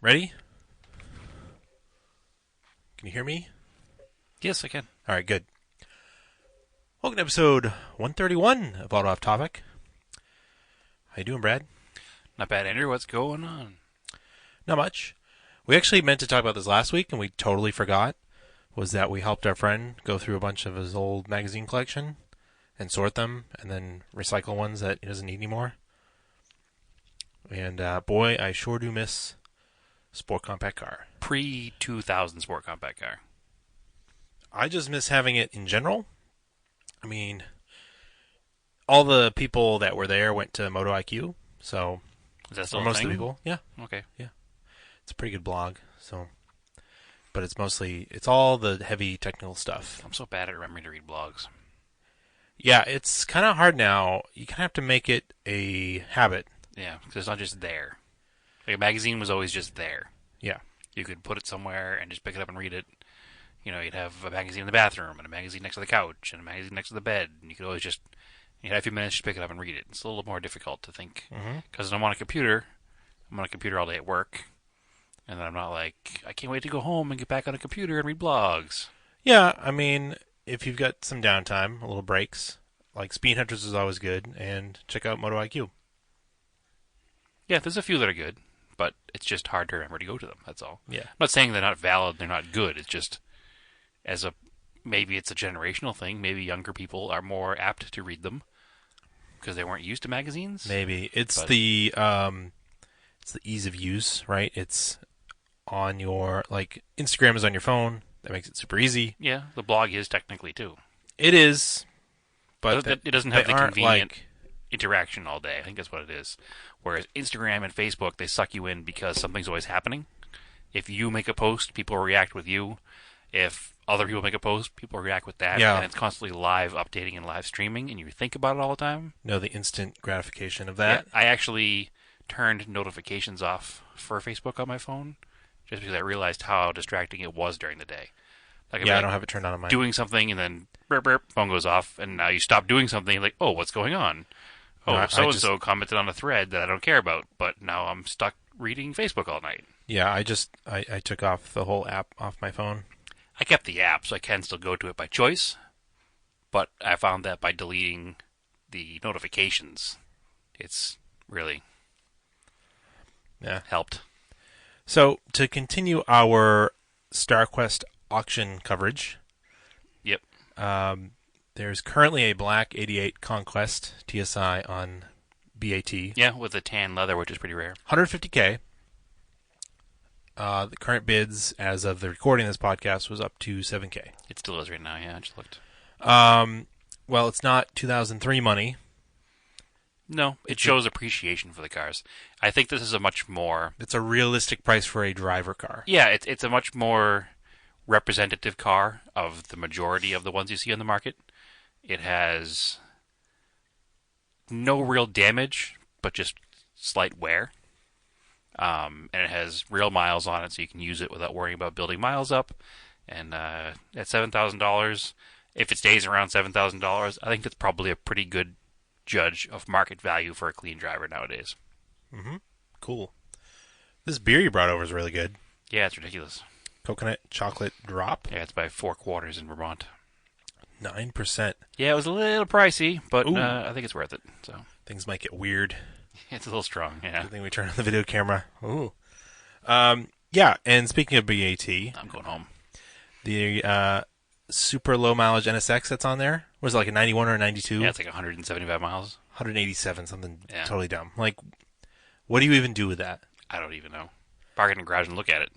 Ready? Can you hear me? Yes, I can. All right, good. Welcome to episode 131 of Auto Off Topic. How you doing, Brad? Not bad, Andrew. What's going on? Not much. We actually meant to talk about this last week, and we totally forgot. Was that we helped our friend go through a bunch of his old magazine collection and sort them, and then recycle ones that he doesn't need anymore. And boy, I sure do miss Sport Compact Car. Pre-2000 Sport Compact Car. I just miss having it in general. I mean, all the people that were there went to Moto IQ, so Is that still most a thing? of the people, yeah, Okay. it's a pretty good blog. So, but it's all the heavy technical stuff. I'm so bad at remembering to read blogs. Yeah, it's kind of hard now. You kind of have to make it a habit. Yeah, because it's not just there. Like a magazine was always just there. Yeah. You could put it somewhere and just pick it up and read it. You know, you'd have a magazine in the bathroom and a magazine next to the couch and a magazine next to the bed, and you could always just, you had a few minutes to pick it up and read it. It's a little more difficult to think because I'm on a computer. I'm on a computer all day at work, and then I'm not like, I can't wait to go home and get back on a computer and read blogs. Yeah, I mean, if you've got some downtime, a little breaks, like Speed Hunters is always good, and check out Moto IQ. Yeah, there's a few that are good, but it's just hard to remember to go to them. That's all. Yeah. I'm not saying they're not valid, they're not good. It's just, maybe it's a generational thing. Maybe younger people are more apt to read them because they weren't used to magazines. Maybe it's the ease of use, right? It's on your, like, Instagram is on your phone. That makes it super easy. Yeah, the blog is technically too. It is, but It doesn't have they the aren't convenient like, interaction all day. I think that's what it is. Whereas Instagram and Facebook, they suck you in because something's always happening. If you make a post, people react with you. If other people make a post, people react with that. Yeah. And it's constantly live updating and live streaming, and you think about it all the time. the instant gratification of that. Yeah, I actually turned notifications off for Facebook on my phone just because I realized how distracting it was during the day. Like, I don't have it turned on mine. doing something, and then burp, burp, phone goes off, and now you stop doing something, like, oh, what's going on? Oh, No, I so-and-so commented on a thread that I don't care about, but now I'm stuck reading Facebook all night. Yeah, I took off the whole app off my phone. I kept the app, so I can still go to it by choice, but I found that by deleting the notifications, it's really helped. So, to continue our StarQuest auction coverage, Yep. there's currently a black 88 Conquest TSI on BAT. Yeah, with the tan leather, which is pretty rare. 150K. The current bids, as of the recording of this podcast, was up to 7K. It still is right now, yeah, I just looked. Well, it's not 2003 money. No, it shows appreciation for the cars. I think this is a much more... It's a realistic price for a driver car. Yeah, it's a much more representative car of the majority of the ones you see on the market. It has no real damage, but just slight wear. And it has real miles on it, so you can use it without worrying about building miles up. And at $7,000, if it stays around $7,000, I think that's probably a pretty good judge of market value for a clean driver nowadays. Mm-hmm. Cool. This beer you brought over is really good. Yeah, it's ridiculous. Coconut chocolate drop. Yeah, it's by 4 quarters in Vermont. 9%. Yeah, it was a little pricey, but Ooh. I think it's worth it. So Things might get weird. it's a little strong, yeah. I think we turn on the video camera. Ooh. Yeah, and speaking of BAT, I'm going home. the super low mileage NSX that's on there, was it like a 91 or a 92? Yeah, it's like 175 miles. 187, something Yeah. totally dumb. Like, what do you even do with that? I don't even know. Park it in the garage and look at it.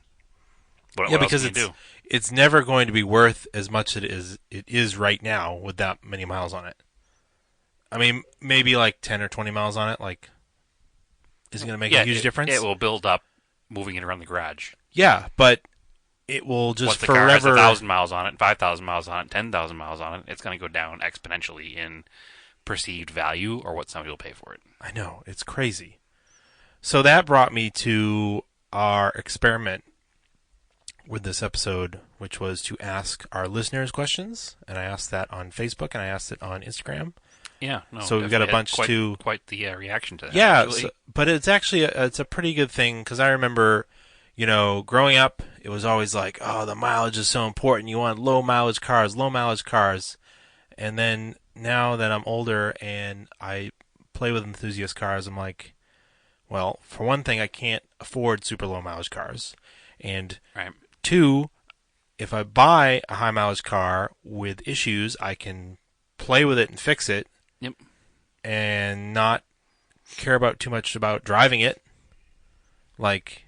What Yeah, else because can you do? it's never going to be worth as much as it is right now with that many miles on it. I mean, maybe like 10 or 20 miles on it, like, is it going to make a huge difference? It will build up moving it around the garage. Yeah, but it will just Once the forever... car has 1,000 miles on it, 5,000 miles on it, 10,000 miles on it, it's going to go down exponentially in perceived value or what somebody will pay for it. I know, it's crazy. So that brought me to our experiment with this episode, which was to ask our listeners questions, and I asked that on Facebook and I asked it on Instagram. Yeah, no. So we've got a bunch to quite the reaction to that. Yeah, actually. but it's actually it's a pretty good thing because I remember, growing up, it was always like, oh, the mileage is so important. You want low mileage cars, low mileage cars. And then now that I'm older and I play with enthusiast cars, I'm like, well, for one thing, I can't afford super low mileage cars. And Right. two, if I buy a high mileage car with issues, I can play with it and fix it Yep. and not care about too much about driving it. Like,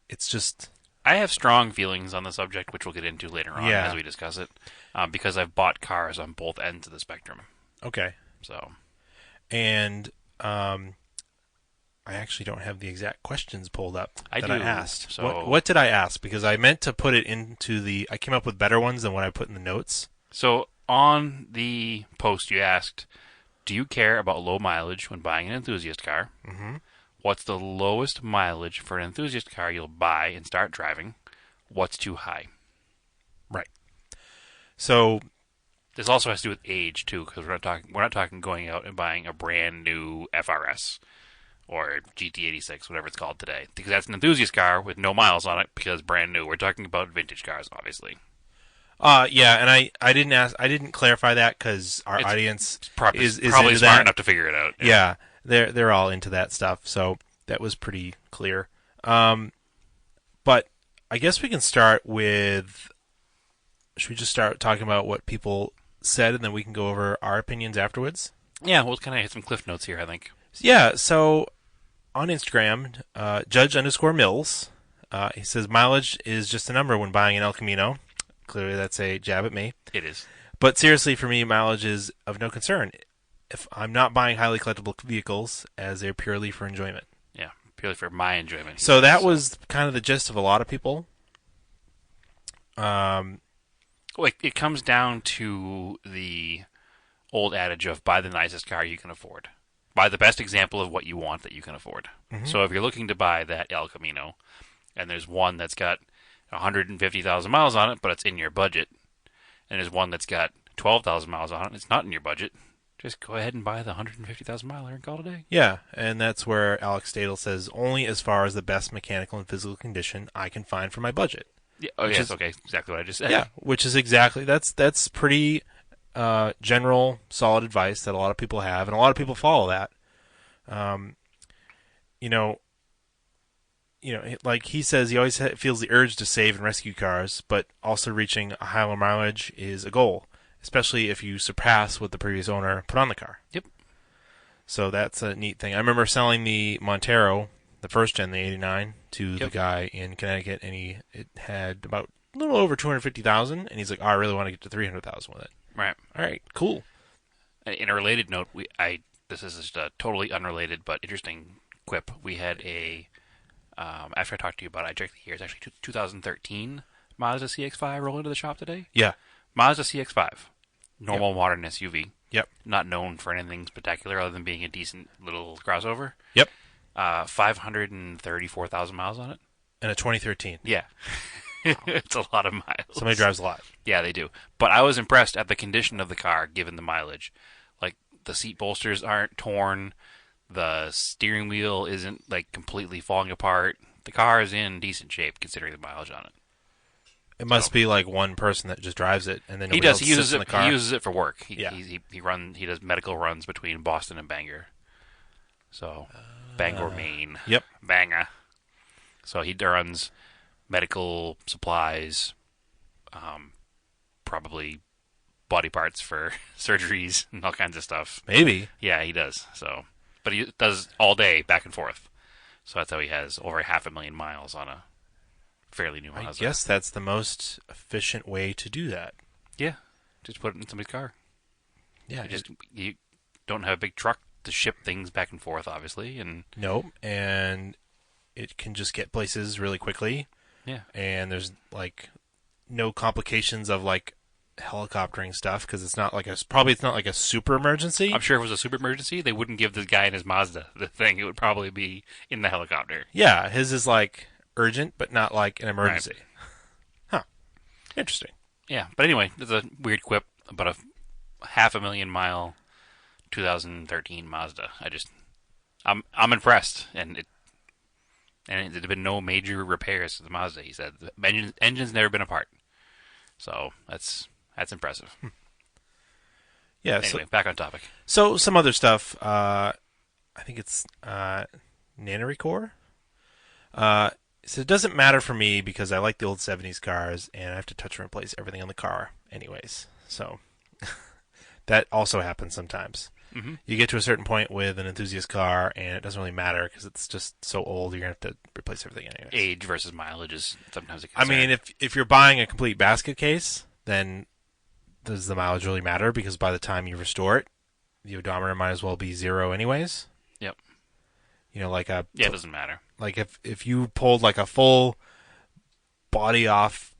it's just, I have strong feelings on the subject, which we'll get into later on yeah. as we discuss it, because I've bought cars on both ends of the spectrum. Okay. So, And I actually don't have the exact questions pulled up I that do. I asked. So, What did I ask? Because I meant to put it into the. I came up with better ones than what I put in the notes. so on the post, you asked, "Do you care about low mileage when buying an enthusiast car? Mm-hmm. What's the lowest mileage for an enthusiast car you'll buy and start driving? What's too high?" Right. So This also has to do with age too, because we're not talking going out and buying a brand new FRS or GT86, whatever it's called today, because that's an enthusiast car with no miles on it because brand new. We're talking about vintage cars, obviously. yeah, and I didn't ask. I didn't clarify that because our audience It's probably is probably into smart that. enough to figure it out. Yeah, they're all into that stuff. So that was pretty clear. But I guess we can start with. Should we just start talking about what people said, and then we can go over our opinions afterwards? Yeah, we'll kind of hit some cliff notes here, I think. Yeah. So on Instagram, Judge_Mills, he says mileage is just a number when buying an El Camino. Clearly, that's a jab at me. It is. But seriously, for me, mileage is of no concern. If I'm not buying highly collectible vehicles, as they're purely for enjoyment. Yeah, purely for my enjoyment. So that was kind of the gist of a lot of people. Well, it comes down to the old adage of buy the nicest car you can afford. Buy the best example of what you want that you can afford. Mm-hmm. So if you're looking to buy that El Camino, and there's one that's got 150,000 miles on it, but it's in your budget, and there's one that's got 12,000 miles on it, and it's not in your budget, just go ahead and buy the 150,000 miler and call it a day. Yeah, and that's where Alex Stadel says only as far as the best mechanical and physical condition I can find for my budget. Yeah, oh, yes, is, okay, exactly what I just said. Yeah, which is exactly that's pretty general, solid advice that a lot of people have, and a lot of people follow that. You know, like he says, he always feels the urge to save and rescue cars, but also reaching a higher mileage is a goal, especially if you surpass what the previous owner put on the car. Yep. So that's a neat thing. I remember selling the Montero, the first gen, the '89, to the guy in Connecticut, and it had about a little over 250,000, and he's like, "Oh, I really want to get to 300,000 with it." Right. All right, cool. In a related note, this is just a totally unrelated but interesting quip. We had after I talked to you about it, I checked the year. It's actually 2013 Mazda CX-5 roll into the shop today. Yeah. Mazda CX-5, normal modern SUV. Yep. Not known for anything spectacular other than being a decent little crossover. Yep. 534,000 miles on it. And a 2013. Yeah. It's a lot of miles. Somebody drives a lot. Yeah, they do. But I was impressed at the condition of the car, given the mileage. Like, the seat bolsters aren't torn. The steering wheel isn't, like, completely falling apart. The car is in decent shape, considering the mileage on it. It must be like one person that just drives it, and then He nobody does. else He uses sits in it. the car. He uses it for work. He does medical runs between Boston and Bangor. So, Bangor, Maine. Yep. Bangor. So he runs medical supplies, probably body parts for surgeries and all kinds of stuff. Maybe. Yeah, he does. So, but he does all day back and forth. So that's how he has over 500,000 miles on a fairly new Mazda. I guess that's the most efficient way to do that. Yeah, just put it in somebody's car. Yeah. You don't have a big truck to ship things back and forth, obviously, and Nope. And it can just get places really quickly. yeah, And there's like no complications of like helicoptering stuff because it's not like it's not like a super emergency. I'm sure if it was a super emergency, they wouldn't give this guy in his Mazda the thing. It would probably be in the helicopter. Yeah, his is like urgent, but not like an emergency. Right. Huh. Interesting. Yeah, but anyway, there's a weird quip about a 500,000 mile 2013 Mazda. I'm impressed, and And there's been no major repairs to the Mazda. He said the engine's never been apart. So that's impressive. Yeah. Anyway, back on topic. So some other stuff. I think it's Nanorecore. So it doesn't matter for me because I like the old '70s cars, and I have to touch and replace everything on the car, anyways. So that also happens sometimes. Mm-hmm. You get to a certain point with an enthusiast car, and it doesn't really matter because it's just so old. You're gonna have to replace everything anyways. Age versus mileage is sometimes a I concern. mean, if you're buying a complete basket case, then does the mileage really matter? Because by the time you restore it, the odometer might as well be 0 anyways. Yep. You know, like a Yeah, it doesn't matter. like if you pulled like a full body off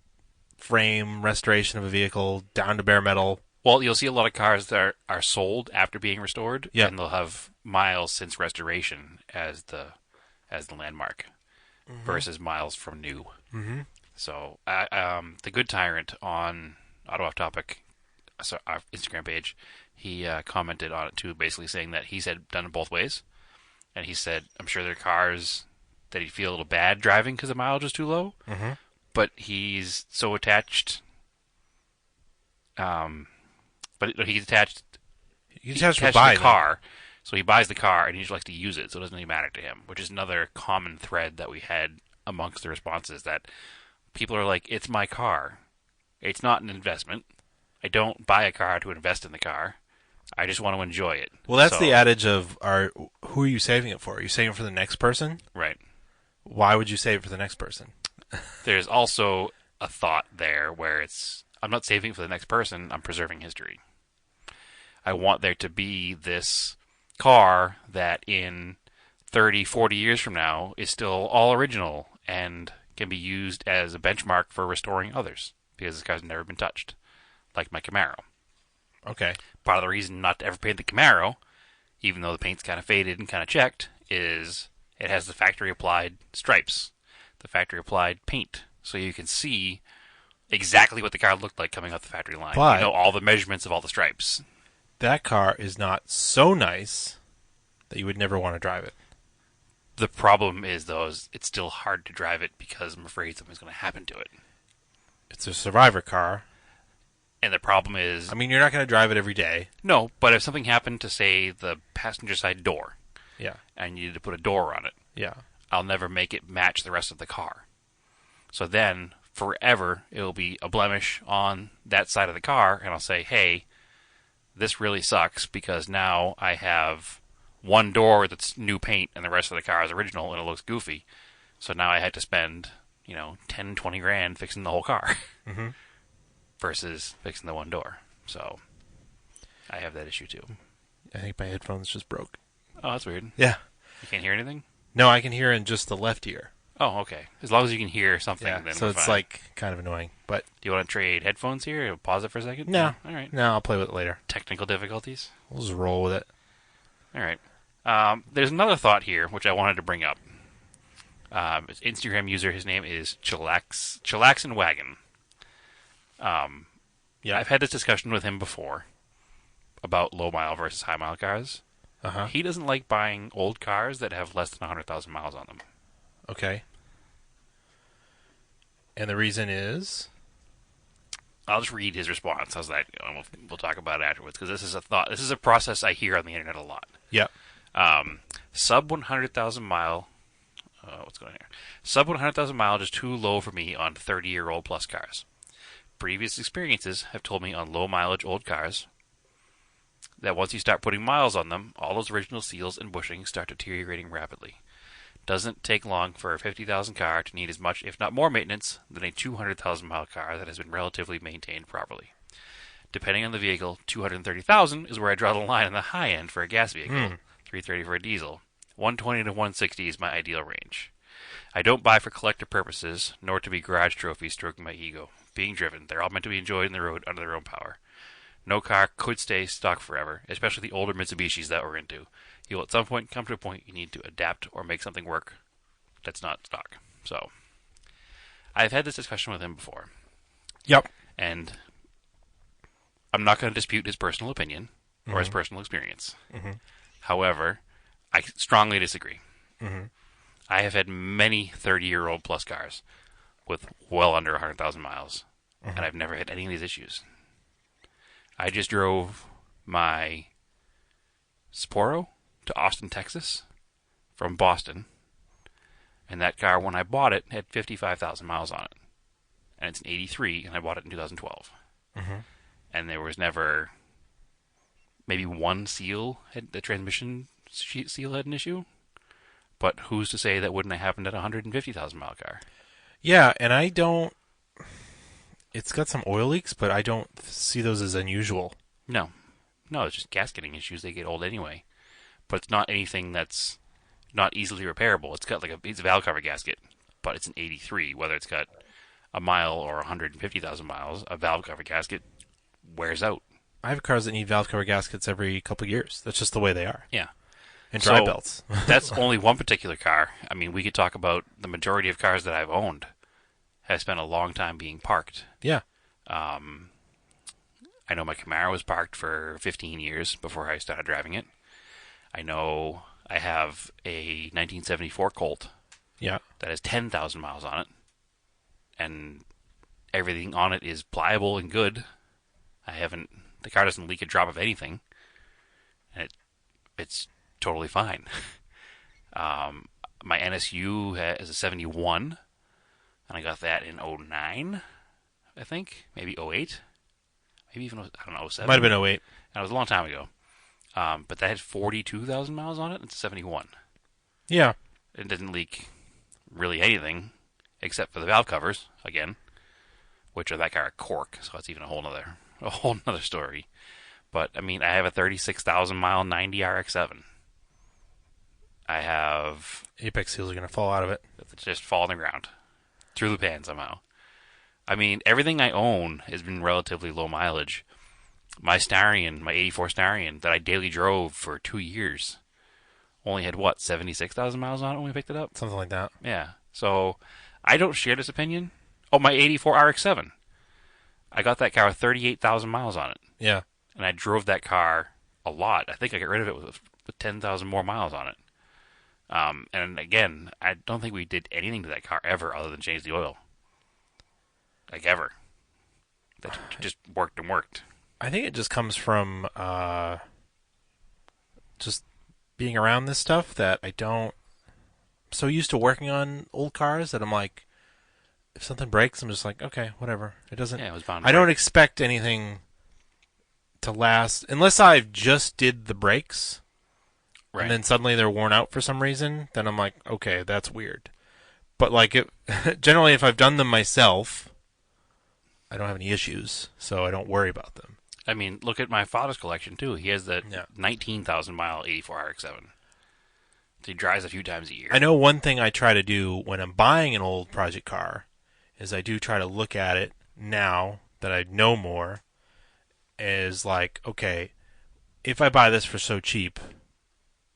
frame restoration of a vehicle down to bare metal. Well, you'll see a lot of cars that are sold after being restored, Yeah. and they'll have miles since restoration as the landmark versus miles from new. Mm-hmm. So, the Good Tyrant on Auto Off Topic, so our Instagram page, he commented on it too, basically saying that he's had done it both ways, and he said, "I'm sure there are cars that he'd feel a little bad driving because the mileage is too low, Mm-hmm. but he's so attached." But he's attached. You He's just have attached to buy to the car, so he buys the car and he just likes to use it, so it doesn't really matter to him. Which is another common thread that we had amongst the responses, that people are like, "It's my car. It's not an investment. I don't buy a car to invest in the car. I just want to enjoy it." Well, that's So- the adage of who are you saving it for? Are you saving it for the next person? right. Why would you save it for the next person? There's also a thought there where I'm not saving it for the next person. I'm preserving history. I want there to be this car that in 30, 40 years from now is still all original and can be used as a benchmark for restoring others, because this car's never been touched, like my Camaro. Okay. Part of the reason not to ever paint the Camaro, even though the paint's kind of faded and kind of checked, is it has the factory applied stripes, the factory applied paint, so you can see exactly what the car looked like coming off the factory line. But- you know all the measurements of all the stripes. That car is not so nice that you would never want to drive it. The problem is, though, it's still hard to drive it because I'm afraid something's going to happen to it. It's a survivor car. And the problem is, I mean, you're not going to drive it every day. no, but if something happened to, say, the passenger side door, Yeah. and you needed to put a door on it, Yeah. I'll never make it match the rest of the car. So then, forever, it'll be a blemish on that side of the car, and I'll say, hey, this really sucks because now I have one door that's new paint and the rest of the car is original and it looks goofy. So now I had to spend, 10, 20 grand fixing the whole car Mm-hmm. versus fixing the one door. So I have that issue too. I think my headphones just broke. Oh, that's weird. Yeah. You can't hear anything? No, I can hear in just the left ear. Oh, okay. As long as you can hear something, Yeah. then So we're it's fine. like kind of annoying. But Do you want to trade headphones here? Pause it for a second? No. All right. no, I'll play with it later. Technical difficulties? We'll just roll with it. All right. There's another thought here which I wanted to bring up. His Instagram user, his name is Chillaxin Wagon. Yeah. I've had this discussion with him before about low mile versus high mile cars. Uh-huh. He doesn't like buying old cars that have less than 100,000 miles on them. Okay. And the reason is? I'll just read his response. How's that? And we'll talk about it afterwards, because this is a thought. This is a process I hear on the internet a lot. Yep. Sub 100,000 mile. What's going on here? Sub 100,000 miles is too low for me on 30-year-old plus cars. Previous experiences have told me on low mileage old cars that once you start putting miles on them, all those original seals and bushings start deteriorating rapidly. Doesn't take long for a 50,000 car to need as much, if not more, maintenance than a 200,000 mile car that has been relatively maintained properly. Depending on the vehicle, 230,000 is where I draw the line on the high end for a gas vehicle, 330 for a diesel. 120 to 160 is my ideal range. I don't buy for collector purposes, nor to be garage trophies stroking my ego. Being driven, they're all meant to be enjoyed on the road under their own power. No car could stay stock forever, especially the older Mitsubishis that we're into. You'll at some point come to a point you need to adapt or make something work that's not stock. So, I've had this discussion with him before, Yep. and I'm not going to dispute his personal opinion or his personal experience. Mhm. However, I strongly disagree. Mhm. I have had many 30-year-old plus cars with well under 100,000 miles, and Hmm. I've never had any of these issues. I just drove my Sapporo to Austin, Texas from Boston, and that car, when I bought it, had 55,000 miles on it. And it's an 83, and I bought it in 2012. Hmm. And there was never maybe one seal, had the transmission seal had an issue. But who's to say that wouldn't have happened at a 150,000 mile car? Yeah, and I don't. It's got some oil leaks, but I don't see those as unusual. No. No, it's just gasketing issues. They get old anyway. But it's not anything that's not easily repairable. It's got it's a valve cover gasket, but it's an 83. Whether it's got a mile or 150,000 miles, a valve cover gasket wears out. I have cars that need valve cover gaskets every couple of years. That's just the way they are. Yeah. And dry So belts. that's only one particular car. I mean, we could talk about the majority of cars that I've owned have spent a long time being parked. Yeah. Um, I know my Camaro was parked for 15 years before I started driving it. I know I have a 1974 Colt Yeah. that has 10,000 miles on it, and everything on it is pliable and good. The car doesn't leak a drop of anything, and it's totally fine. My NSU is a 71, and I got that in '09, I think, maybe '08, maybe even, I don't know, '07. Might have been '08. And it was a long time ago. But that had 42,000 miles on it. It's a 71. Yeah. It didn't leak really anything except for the valve covers again, which are that car a cork, so it's even a whole nother story. But I mean, I have a 36,000 mile 90 RX-7. I have Apex seals are going to fall out of it. it's just fall on the ground through the pan somehow. I mean, everything I own has been relatively low mileage. My Starion, my '84 Starion that I daily drove for 2 years, only had 76,000 miles on it when we picked it up. Something like that. Yeah. So I don't share this opinion. Oh, my '84 RX-7. I got that car with 38,000 miles on it, Yeah. and I drove that car a lot. I think I got rid of it with 10,000 more miles on it. And again, I don't think we did anything to that car ever other than change the oil. Like ever. That just worked and worked. I think it just comes from just being around this stuff that I don't. I'm so used to working on old cars that I'm like, if something breaks, I'm just like, okay, whatever. It doesn't. Yeah, it was bound to I don't break. expect anything to last unless I've just did the brakes Right. and then suddenly they're worn out for some reason. Then I'm like, okay, that's weird. But like, generally, if I've done them myself, I don't have any issues, so I don't worry about them. I mean, look at my father's collection, too. He has the Yeah. 19,000 mile '84 RX-7. So he drives a few times a year. I know one thing I try to do when I'm buying an old project car is I do try to look at it now that I know more is like, okay, if I buy this for so cheap,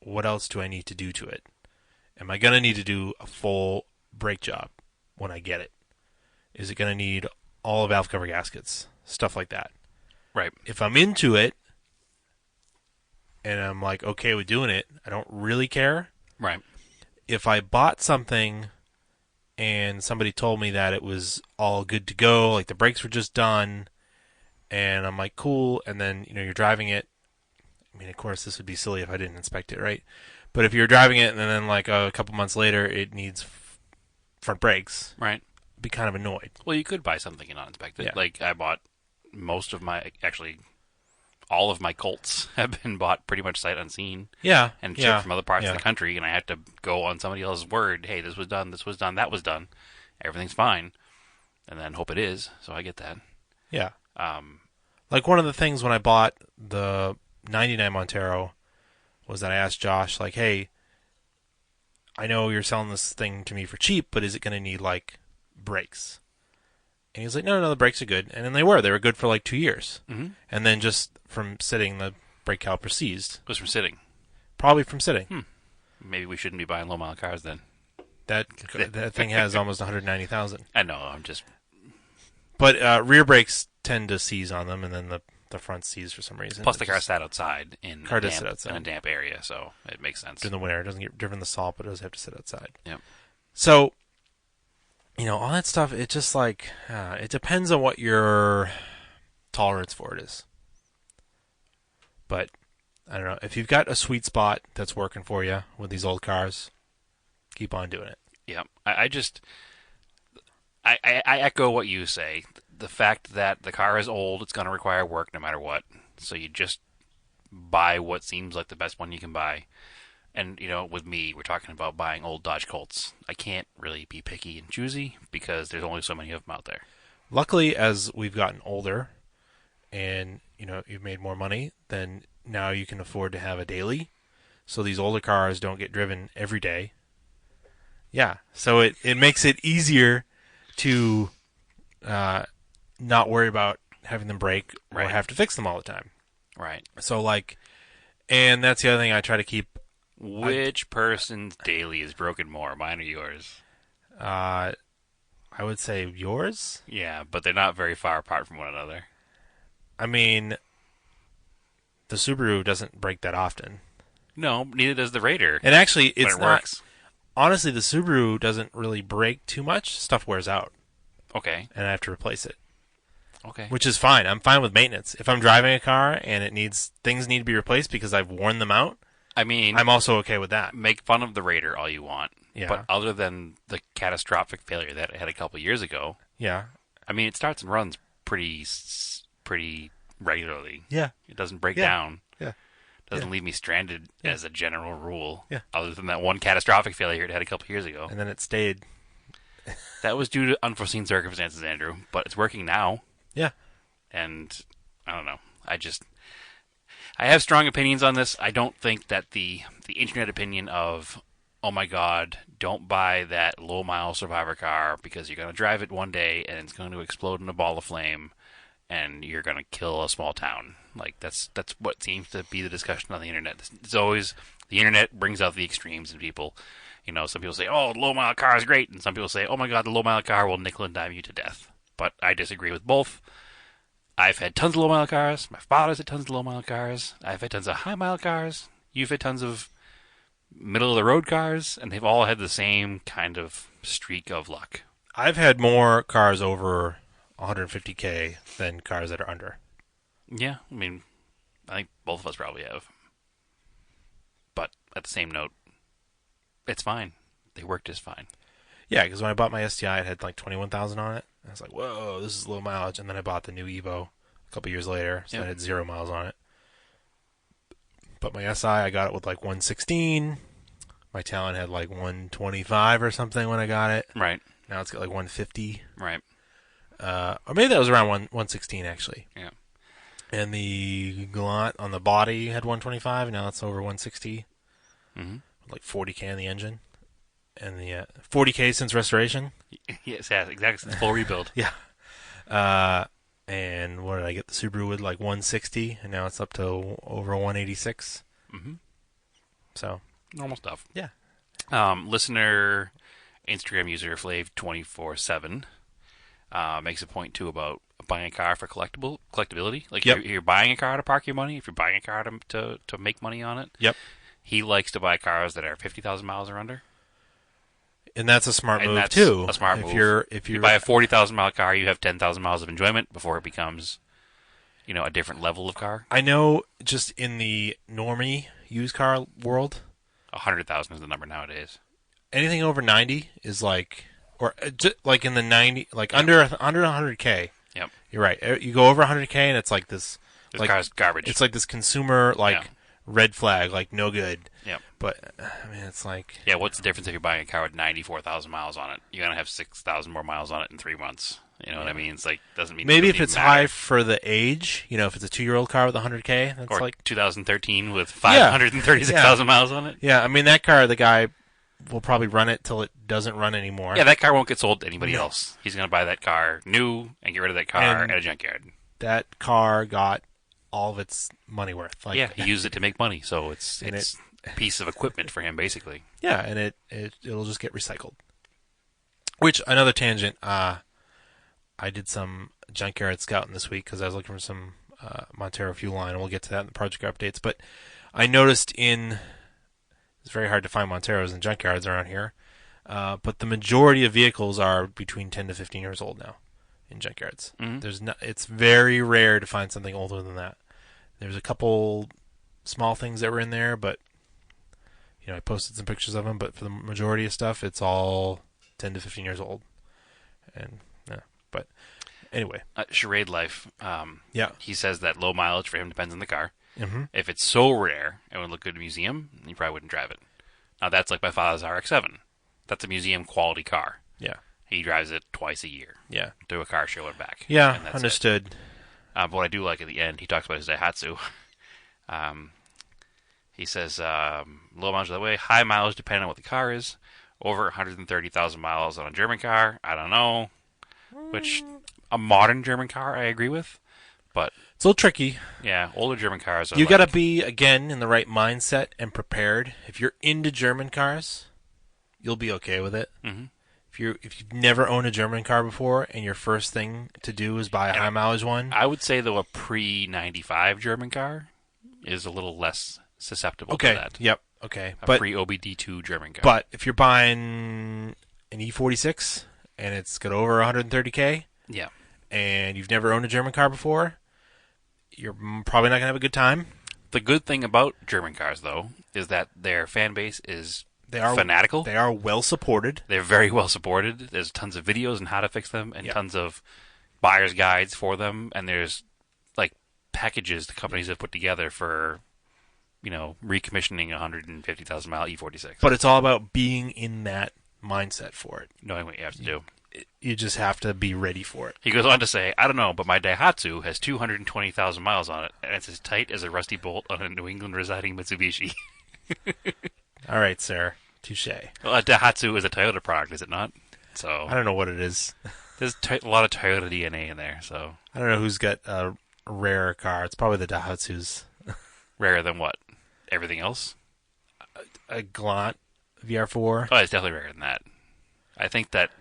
what else do I need to do to it? Am I going to need to do a full brake job when I get it? Is it going to need all valve cover gaskets? Stuff like that. Right. If I'm into it and I'm like okay with doing it, I don't really care. Right. If I bought something and somebody told me that it was all good to go, like the brakes were just done, and I'm like, cool, and then, you're driving it. I mean, of course, this would be silly if I didn't inspect it, right? But if you're driving it and then, like, a couple months later, it needs front brakes, Right. I'd be kind of annoyed. Well, you could buy something and not inspect it. Yeah. Like, I bought actually, all of my Colts have been bought pretty much sight unseen Yeah. and yeah, shipped from other parts yeah. of the country, and I had to go on somebody else's word. Hey, this was done, that was done. Everything's fine. And then hope it is, so I get that. Yeah. Um, Like, one of the things when I bought the 99 Montero was that I asked Josh, like, hey, I know you're selling this thing to me for cheap, but is it going to need, like, brakes? And he was like, no, the brakes are good. And then they were. They were good for, like, 2 years. mhm. And then just from sitting, the brake caliper seized. It was from sitting. Probably from sitting. Maybe we shouldn't be buying low mile cars then. That thing has almost 190,000. I know, I'm just... But rear brakes tend to seize on them, and then the the front seats for some reason. Plus, the car sat outside in car does sit outside in a damp area, so it makes sense. During the winter, it doesn't get driven in the salt, but it does have to sit outside. Yep. So, all that stuff, it just like, it depends on what your tolerance for it is. But, I don't know. If you've got a sweet spot that's working for you with these old cars, keep on doing it. Yeah. I echo what you say. The fact that the car is old, it's going to require work no matter what. So you just buy what seems like the best one you can buy. And, with me, we're talking about buying old Dodge Colts. I can't really be picky and choosy because there's only so many of them out there. Luckily, as we've gotten older and, you've made more money, then now you can afford to have a daily. So these older cars don't get driven every day. Yeah. So it makes it easier to not worry about having them break or have to fix them all the time. Right. So, and that's the other thing I try to keep. Which person's daily is broken more, mine or yours? I would say yours. Yeah, but they're not very far apart from one another. I mean, the Subaru doesn't break that often. No, neither does the Raider. And actually, it's it not. Works. Honestly, the Subaru doesn't really break too much. Stuff wears out. Okay. And I have to replace it. Okay. Which is fine. I'm fine with maintenance. If I'm driving a car and things need to be replaced because I've worn them out, I mean, I'm also okay with that. Make fun of the Raider all you want. Yeah. But other than the catastrophic failure that it had a couple of years ago, yeah. I mean, it starts and runs pretty regularly. Yeah. It doesn't break down. Yeah. Doesn't leave me stranded as a general rule. Yeah. Other than that one catastrophic failure it had a couple of years ago. And then it stayed. That was due to unforeseen circumstances, Andrew. But it's working now. Yeah. And I don't know. I have strong opinions on this. I don't think that the internet opinion of, oh my God, don't buy that low-mile survivor car because you're going to drive it one day and it's going to explode in a ball of flame and you're going to kill a small town. That's what seems to be the discussion on the internet. It's always, the internet brings out the extremes in people. Some people say, oh, the low-mile car is great. And some people say, oh my God, the low-mile car will nickel and dime you to death. But I disagree with both. I've had tons of low-mile cars. My father's had tons of low-mile cars. I've had tons of high-mile cars. You've had tons of middle-of-the-road cars. And they've all had the same kind of streak of luck. I've had more cars over 150K than cars that are under. Yeah, I mean, I think both of us probably have. But at the same note, it's fine. They work just fine. Yeah, because when I bought my STI, it had 21,000 on it. I was like, whoa, this is low mileage. And then I bought the new Evo a couple years later, so it had 0 miles on it. But my SI, I got it with 116. My Talon had 125 or something when I got it. Right. Now it's got 150. Right. Or maybe that was around 116 actually. Yeah. And the Galant on the body had 125, and now it's over 160. Mm-hmm. 40K on the engine. And the 40K since restoration. Yes, exactly. It's full rebuild. Yeah. And what did I get the Subaru with? 160, and now it's up to over 186. Mm-hmm. So normal stuff. Yeah. Listener, Instagram user Flav247 makes a point too about buying a car for collectability. You're buying a car to park your money. If you're buying a car to make money on it. Yep. He likes to buy cars that are 50,000 miles or under. And that's a smart move that's too. A smart move. If you buy a 40,000 mile car, you have 10,000 miles of enjoyment before it becomes, a different level of car. I know, just in the normie used car world, 100,000 is the number nowadays. Anything over 90 is or just in the 90, under 100K. Yep. You're right. You go over 100K and it's this car's garbage. It's this consumer red flag, no good. Yep. But I mean, it's yeah. What's the difference if you're buying a car with 94,000 miles on it? You're gonna have 6,000 more miles on it in 3 months. You know what I mean? It's doesn't mean maybe it if it's matter. high for the age. If it's a 2-year-old car with 100K, that's or 2013 with 536,000 miles on it. Yeah, I mean that car, the guy will probably run it till it doesn't run anymore. Yeah, that car won't get sold to anybody else. He's gonna buy that car new and get rid of that car at a junkyard. That car got all of its money worth. He used it to make money, so it's a piece of equipment for him, basically. Yeah, and it'll just get recycled. Which, another tangent, I did some junkyard scouting this week because I was looking for some Montero fuel line, and we'll get to that in the project updates. But I noticed it's very hard to find Monteros in junkyards around here, but the majority of vehicles are between 10 to 15 years old now in junkyards. Mm-hmm. It's very rare to find something older than that. There's a couple small things that were in there, but I posted some pictures of them. But for the majority of stuff, it's all 10 to 15 years old. And but anyway, Charade Life. yeah. He says that low mileage for him depends on the car. Mm-hmm. If it's so rare and would look good in a museum, you probably wouldn't drive it. Now that's like my father's RX-7. That's a museum quality car. Yeah. He drives it twice a year. Yeah. To a car show and back. Yeah, and that's understood. But what I do like at the end, he talks about his Daihatsu. He says low mileage that way, high mileage depending on what the car is. Over 130,000 miles on a German car. I don't know. Which a modern German car, I agree with. But it's a little tricky. Yeah, older German cars. You got to be, again, in the right mindset and prepared. If you're into German cars, you'll be okay with it. Mm-hmm. If you've never owned a German car before and your first thing to do is buy a high mileage one, I would say though a pre-95 German car is a little less susceptible to that. Yep. Okay. A pre-OBD2 German car. But if you're buying an E46 and it's got over 130K, yeah, and you've never owned a German car before, you're probably not going to have a good time. The good thing about German cars, though, is that their fan base is fanatical. They are well supported. They're very well supported. There's tons of videos on how to fix them and tons of buyer's guides for them. And there's like packages the companies have put together for, recommissioning a 150,000 mile E46. But it's all about being in that mindset for it. Knowing what you have to do. You just have to be ready for it. He goes on to say, I don't know, but my Daihatsu has 220,000 miles on it, and it's as tight as a rusty bolt on a New England residing Mitsubishi. All right, sir. Touche. Well, a Daihatsu is a Toyota product, is it not? So I don't know what it is. There's a lot of Toyota DNA in there, so I don't know who's got a rarer car. It's probably the Daihatsus. Rarer than what? Everything else? A Galant VR4. Oh, it's definitely rarer than that. I think that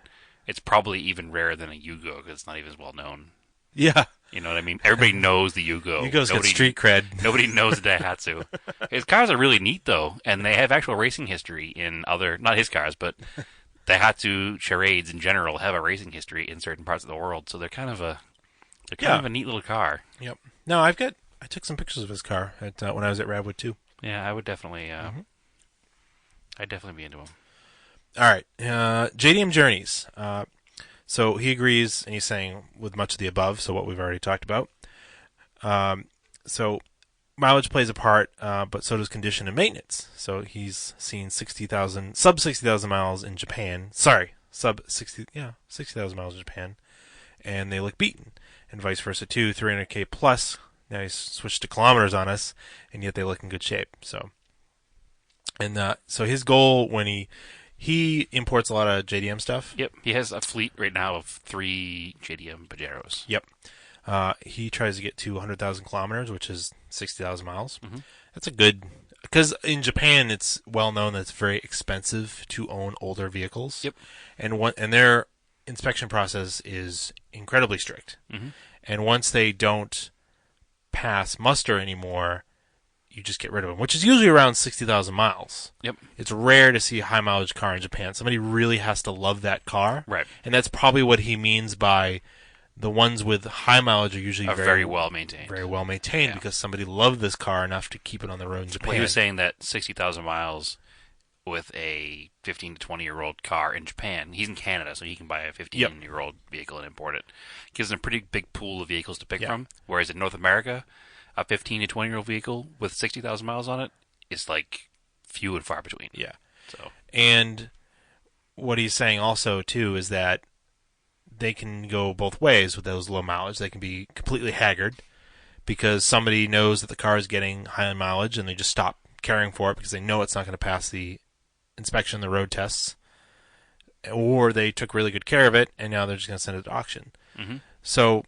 it's probably even rarer than a Yugo because it's not even as well known. Yeah. You know what I mean? Everybody knows the Yugo. Yugo's got street cred. Nobody knows the Daihatsu. His cars are really neat, though, and they have actual racing history in other, not his cars, but Daihatsu charades in general have a racing history in certain parts of the world, so they're kind of a neat little car. Yep. No, I took some pictures of his car when I was at Radwood, too. Yeah, I would definitely, I'd definitely be into him. All right. JDM Journeys. So he agrees, and he's saying with much of the above, so what we've already talked about. So mileage plays a part, but so does condition and maintenance. So he's seen sub 60,000 miles in Japan. Sorry, sub 60,000 miles in Japan, and they look beaten, and vice versa too. 300K plus. Now he's switched to kilometers on us, and yet they look in good shape. So his goal when he imports a lot of JDM stuff. Yep, he has a fleet right now of 3 JDM Pajeros. Yep. He tries to get to 100,000 kilometers, which is 60,000 miles. Mm-hmm. That's a good... Because in Japan, it's well known that it's very expensive to own older vehicles. Yep. And their inspection process is incredibly strict. Mm-hmm. And once they don't pass muster anymore, you just get rid of them, which is usually around 60,000 miles. Yep. It's rare to see a high mileage car in Japan. Somebody really has to love that car. Right. And that's probably what he means by the ones with high mileage are usually very well maintained. Very well maintained because somebody loved this car enough to keep it on the road in Japan. Well, he was saying that 60,000 miles with a 15 to 20-year-old car in Japan. He's in Canada, so he can buy a 15-year-old vehicle and import it. Gives him a pretty big pool of vehicles to pick from. Whereas in North America, a 15 to 20-year-old vehicle with 60,000 miles on it is like few and far between. Yeah. So, and what he's saying also too is that they can go both ways with those low mileage. They can be completely haggard because somebody knows that the car is getting high mileage and they just stop caring for it because they know it's not going to pass the inspection, the road tests, or they took really good care of it and now they're just going to send it to auction. mm-hmm. So,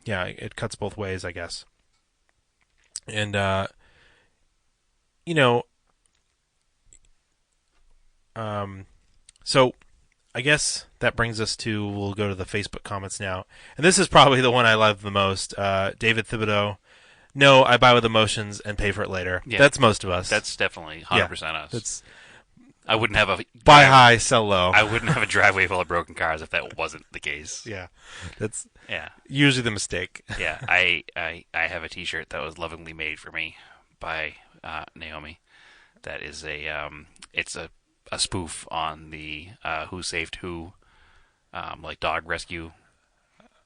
yeah, it cuts both ways, I guess. And, so I guess that brings us we'll go to the Facebook comments now. And this is probably the one I love the most. David Thibodeau No, I buy with emotions and pay for it later. Yeah. That's most of us. That's definitely 100% us. That's I wouldn't have a buy high, sell low. I wouldn't have a driveway full of broken cars if that wasn't the case. Yeah, that's Yeah. usually the mistake. Yeah. I have a T-shirt that was lovingly made for me by Naomi. That is it's a spoof on the Who Saved Who, like dog rescue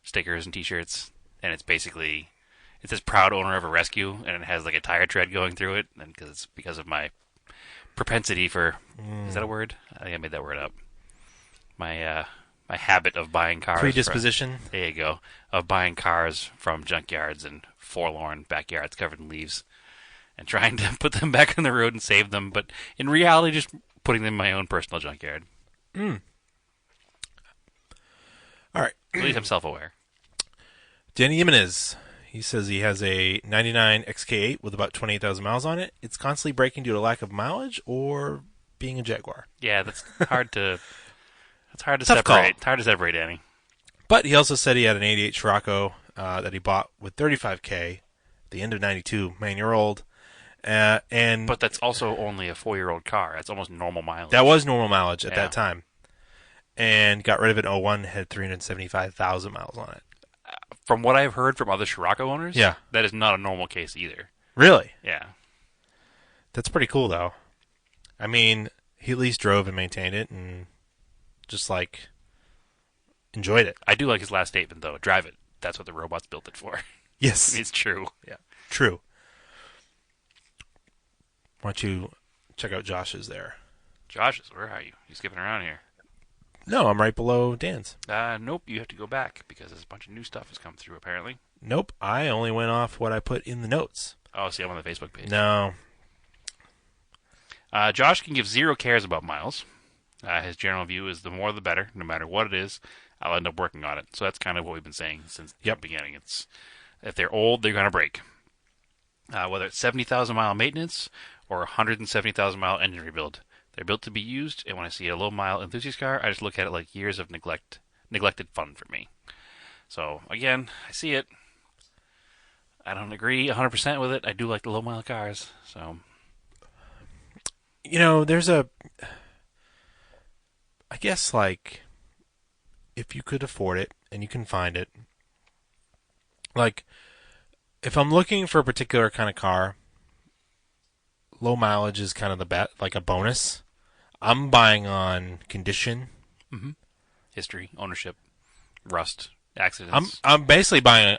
stickers and T-shirts, and it's basically it says proud owner of a rescue, and it has like a tire tread going through it, and because of my propensity for is that a word? I think I made that word up. My habit of buying cars. Predisposition. There you go. Of buying cars from junkyards and forlorn backyards covered in leaves, and trying to put them back on the road and save them, but in reality, just putting them in my own personal junkyard. All right. At least I'm self-aware. Danny Jimenez. He says he has a 99 XK8 with about 28,000 miles on it. It's constantly braking due to lack of mileage or being a Jaguar. Yeah, that's hard to. It's hard to Tough separate. call. It's hard to separate, Danny. But he also said he had an 88 Scirocco that he bought with 35K at the end of 92. Man, you're old. And But that's also only a 4-year-old car. That's almost normal mileage. that was normal mileage at Yeah. that time. And got rid of it in 01, had 375,000 miles on it. From what I've heard from other Scirocco owners, Yeah. that is not a normal case either. Really? Yeah. That's pretty cool, though. I mean, he at least drove and maintained it and just, like, enjoyed it. I do like his last statement, though. Drive it. That's what the robots built it for. Yes. It's true. Yeah. True. Why don't you check out Josh's there? Josh's, where are you? You skipping around here? No, I'm right below Dan's. Nope, you have to go back because there's a bunch of new stuff has come through, apparently. Nope, I only went off what I put in the notes. Oh, see, I'm on the Facebook page. No. Josh can give 0 cares about miles. His general view is the more the better. No matter what it is, I'll end up working on it. So that's kind of what we've been saying since the beginning. It's if they're old, they're going to break. Whether it's 70,000 mile maintenance or 170,000 mile engine rebuild, they're built to be used. And when I see a low mile enthusiast car, I just look at it like years of neglected fun for me. So again, I see it. I don't agree 100% with it. I do like the low mile cars. So You know, I guess, like, if you could afford it and you can find it, like, if I'm looking for a particular kind of car, low mileage is kind of like a bonus. I'm buying on condition. history, ownership, rust, accidents. I basically buy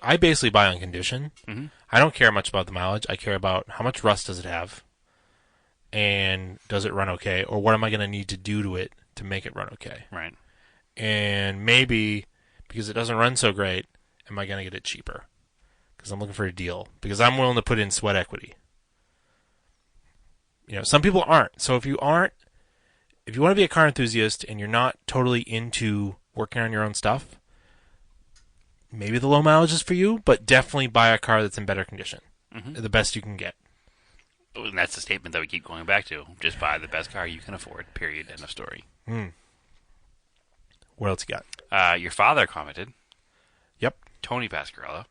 on condition. Mm-hmm. I don't care much about the mileage. I care about how much rust does it have, and does it run okay, or what am I going to need to do to it to make it run okay? Right. And maybe because it doesn't run so great, am I going to get it cheaper? Because I'm looking for a deal. Because I'm willing to put in sweat equity. You know, some people aren't. So if you want to be a car enthusiast and you're not totally into working on your own stuff, maybe the low mileage is for you, but definitely buy a car that's in better condition. Mm-hmm. The best you can get. And that's the statement that we keep going back to. Just buy the best car you can afford, period, end of story. What else you got? Your father commented, Yep. Tony Pascarella,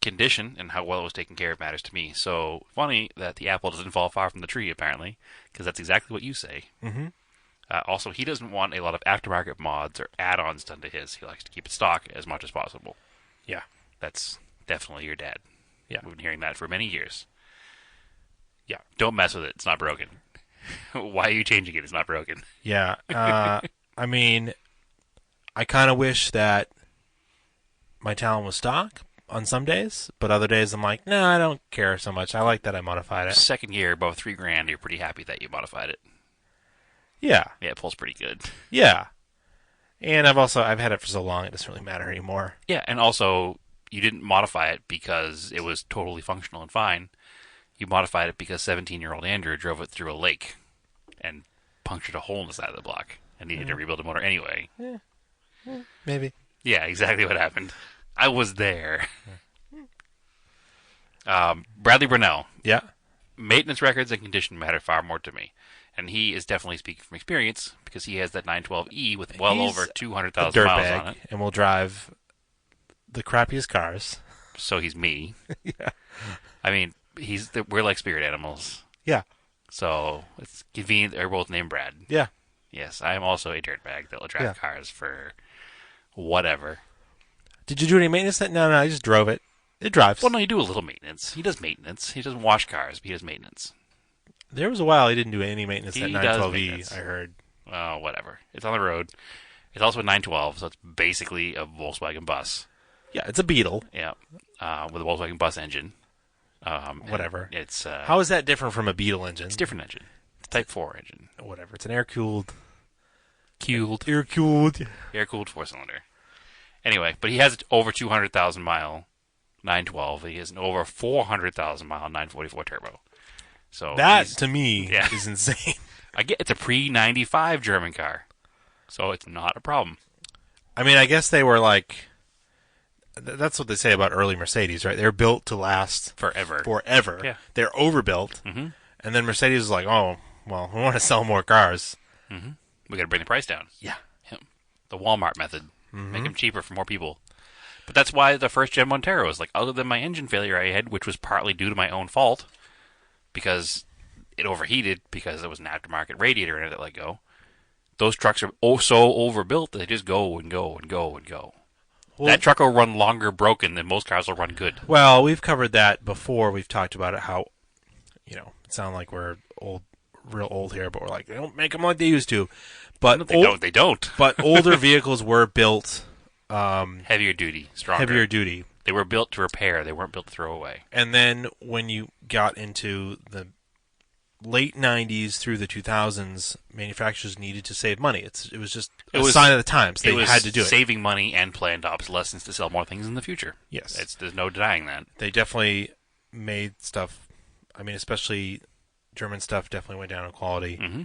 condition and how well it was taken care of matters to me. So funny that the apple doesn't fall far from the tree, apparently, because that's exactly what you say. Mm-hmm. Also, he doesn't want a lot of aftermarket mods or add-ons done to his. He likes to keep it stock as much as possible. Yeah. That's definitely your dad. Yeah. We've been hearing that for many years. Yeah. Don't mess with it. It's not broken. Why are you changing it? It's not broken. Yeah. I mean, I kind of wish that my Talon was stock on some days, but other days I'm like, no, I don't care so much. I like that I modified it. Second year, above $3,000, you're pretty happy that you modified it. Yeah. Yeah, it pulls pretty good. Yeah. And I've had it for so long, it doesn't really matter anymore. Yeah, and also, you didn't modify it because it was totally functional and fine. You modified it because 17-year-old Andrew drove it through a lake and punctured a hole in the side of the block and needed to rebuild the motor anyway. Maybe. Yeah, exactly what happened. I was there. Bradley Brunell. Yeah. Maintenance records and condition matter far more to me. And he is definitely speaking from experience because he has that 912E with well He's over a 200,000 miles on dirtbag, it. and will drive the crappiest cars. So he's me. Yeah. I mean, we're like spirit animals. Yeah. So it's convenient that we're both named Brad. Yeah. Yes, I am also a dirtbag that will drive Yeah. cars for whatever. Did you do any maintenance? No, I just drove it. It drives. Well, no, you do a little maintenance. He does maintenance. He doesn't wash cars, but he does maintenance. There was a while he didn't do any maintenance He at does 912E, maintenance. I heard. Oh, whatever. It's on the road. It's also a 912, so it's basically a Volkswagen bus. Yeah, it's a Beetle. Yeah, with a Volkswagen bus engine. Whatever. It's How is that different from a Beetle engine? it's a different engine. It's a Type 4 engine. Whatever. It's an air-cooled. Air-cooled 4-cylinder. Anyway, but he has over 200,000 mile 912. He has an over 400,000 mile 944 turbo. So That, to me, Yeah. is insane. I get it's a pre-95 German car, so it's not a problem. I mean, I guess they were like... That's what they say about early Mercedes, right? They're built to last Forever. forever. Yeah. They're overbuilt. Mm-hmm. And then Mercedes is like, oh, well, we want to sell more cars. Mm-hmm. We got to bring the price down. Yeah. The Walmart method. Make them cheaper for more people. But that's why the first Gen Montero is like, other than my engine failure I had, which was partly due to my own fault, because it overheated because there was an aftermarket radiator in it that let go. Those trucks are so overbuilt that they just go and go and go and go. Well, That truck will run longer broken than most cars will run good. Well, we've covered that before. We've talked about it, how, it sound like we're real old here, but we're like, they don't make them like they used to. But No, they don't. But older vehicles were built Heavier duty, stronger. heavier duty. They were built to repair. They weren't built to throw away. And then when you got into the late 90s through the 2000s, manufacturers needed to save money. It was just a sign of the times. They had to do it. Saving money and planned obsolescence to sell more things in the future. Yes. There's no denying that. They definitely made stuff, especially German stuff definitely went down in quality. Mm-hmm.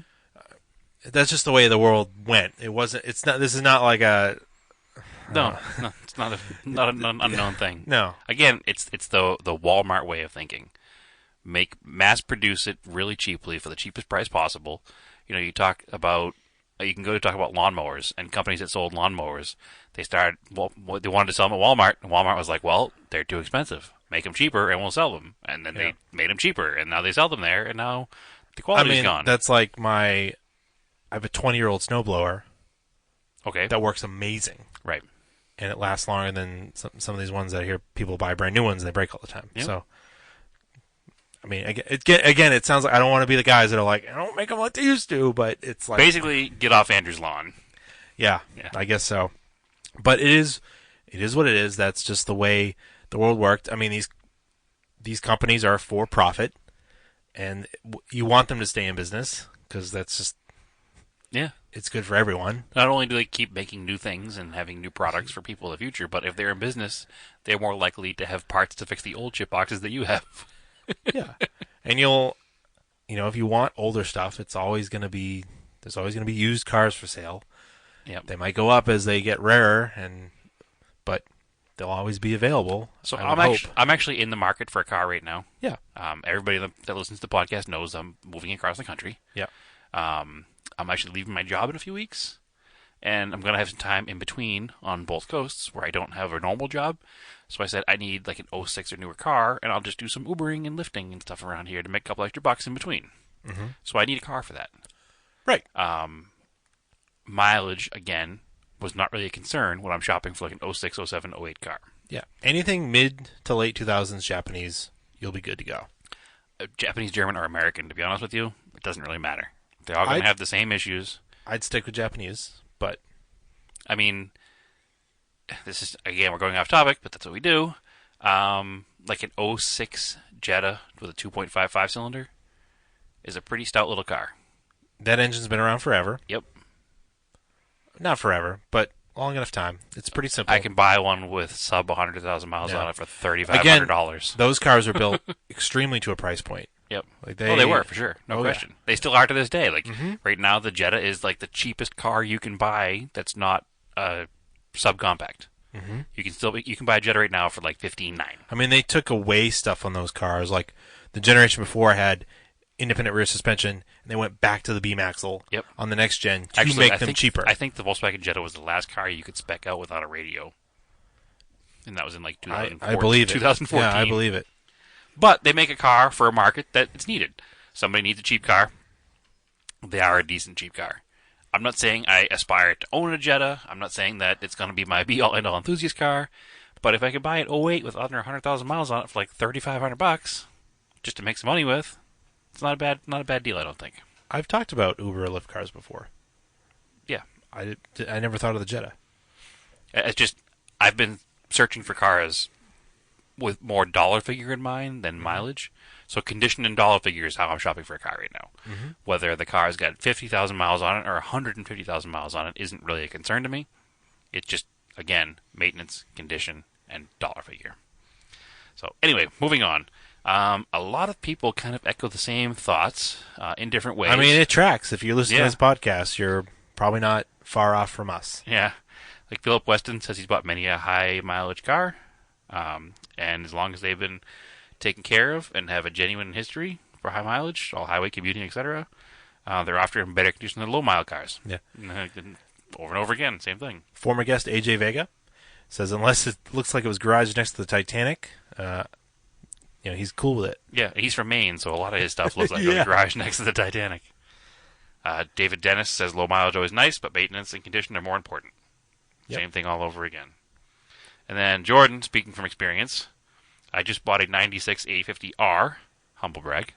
That's just the way the world went. This is not like a... No, it's not an unknown thing. No. Again, it's the Walmart way of thinking. Mass produce it really cheaply for the cheapest price possible. You can go to talk about lawnmowers, and companies that sold lawnmowers, they wanted to sell them at Walmart, and Walmart was like, well, they're too expensive. Make them cheaper and we'll sell them. And then they made them cheaper, and now they sell them there, and now the quality's gone. That's like I have a 20-year-old snowblower. Okay. That works amazing. Right. And it lasts longer than some of these ones that I hear people buy brand new ones and they break all the time. Yep. So, again, it sounds like I don't want to be the guys that are like, I don't make them like they used to, but it's like... Basically, get off Andrew's lawn. Yeah, I guess so. But it is what it is. That's just the way the world worked. I mean, these companies are for profit, and you want them to stay in business because that's just... Yeah. It's good for everyone. Not only do they keep making new things and having new products for people in the future, but if they're in business, they're more likely to have parts to fix the old chip boxes that you have. Yeah. And if you want older stuff, there's always going to be used cars for sale. Yep. They might go up as they get rarer, but they'll always be available. So I'm actually in the market for a car right now. Yeah. Everybody that listens to the podcast knows I'm moving across the country. Yeah. I'm actually leaving my job in a few weeks, and I'm going to have some time in between on both coasts where I don't have a normal job. So I said I need like an '06 or newer car, and I'll just do some Ubering and lifting and stuff around here to make a couple extra bucks in between. Mm-hmm. So I need a car for that. Right. Mileage, again, was not really a concern when I'm shopping for like an '06, '07, '08 car. Yeah. Anything mid to late 2000s Japanese, you'll be good to go. Japanese, German, or American, to be honest with you, it doesn't really matter. They're all going to have the same issues. I'd stick with Japanese, but... I mean, this is, again, we're going off topic, but that's what we do. Like an '06 Jetta with a 2.55 cylinder is a pretty stout little car. That engine's been around forever. Yep. Not forever, but long enough time. It's pretty simple. I can buy one with sub 100,000 miles on it for $3,500. Again, those cars are built extremely to a price point. Yep. Like they were, for sure. No question. Yeah. They still are to this day. Like, right now, the Jetta is like the cheapest car you can buy that's not subcompact. Mm-hmm. You can buy a Jetta right now for like $15,900. I mean, they took away stuff on those cars. Like, the generation before had independent rear suspension, and they went back to the beam axle on the next gen to make them cheaper. I think the Volkswagen Jetta was the last car you could spec out without a radio. And that was in like 2014. I believe it. 2014. Yeah, I believe it. But they make a car for a market that it's needed. Somebody needs a cheap car. They are a decent cheap car. I'm not saying I aspire to own a Jetta. I'm not saying that it's going to be my be-all, end-all enthusiast car. But if I could buy an '08 with under 100,000 miles on it for like $3,500 just to make some money with, it's not a bad deal, I don't think. I've talked about Uber or Lyft cars before. Yeah. I never thought of the Jetta. It's just, I've been searching for cars with more dollar figure in mind than mileage. So condition and dollar figure is how I'm shopping for a car right now. Mm-hmm. Whether the car's got 50,000 miles on it or 150,000 miles on it isn't really a concern to me. It's just, again, maintenance, condition, and dollar figure. So anyway, moving on. A lot of people kind of echo the same thoughts in different ways. I mean, it tracks. If you listen Yeah. to this podcast, you're probably not far off from us. Yeah. Like Philip Weston says he's bought many a high mileage car. And as long as they've been taken care of and have a genuine history for high mileage, all highway commuting, etc., they're often in better condition than low mile cars. Yeah. And over and over again, same thing. Former guest AJ Vega says, unless it looks like it was garaged next to the Titanic, he's cool with it. Yeah, he's from Maine, so a lot of his stuff looks like a garage next to the Titanic. David Dennis says low mileage always nice, but maintenance and condition are more important. Yep. Same thing all over again. And then Jordan, speaking from experience, I just bought a 96 A50R, humble brag,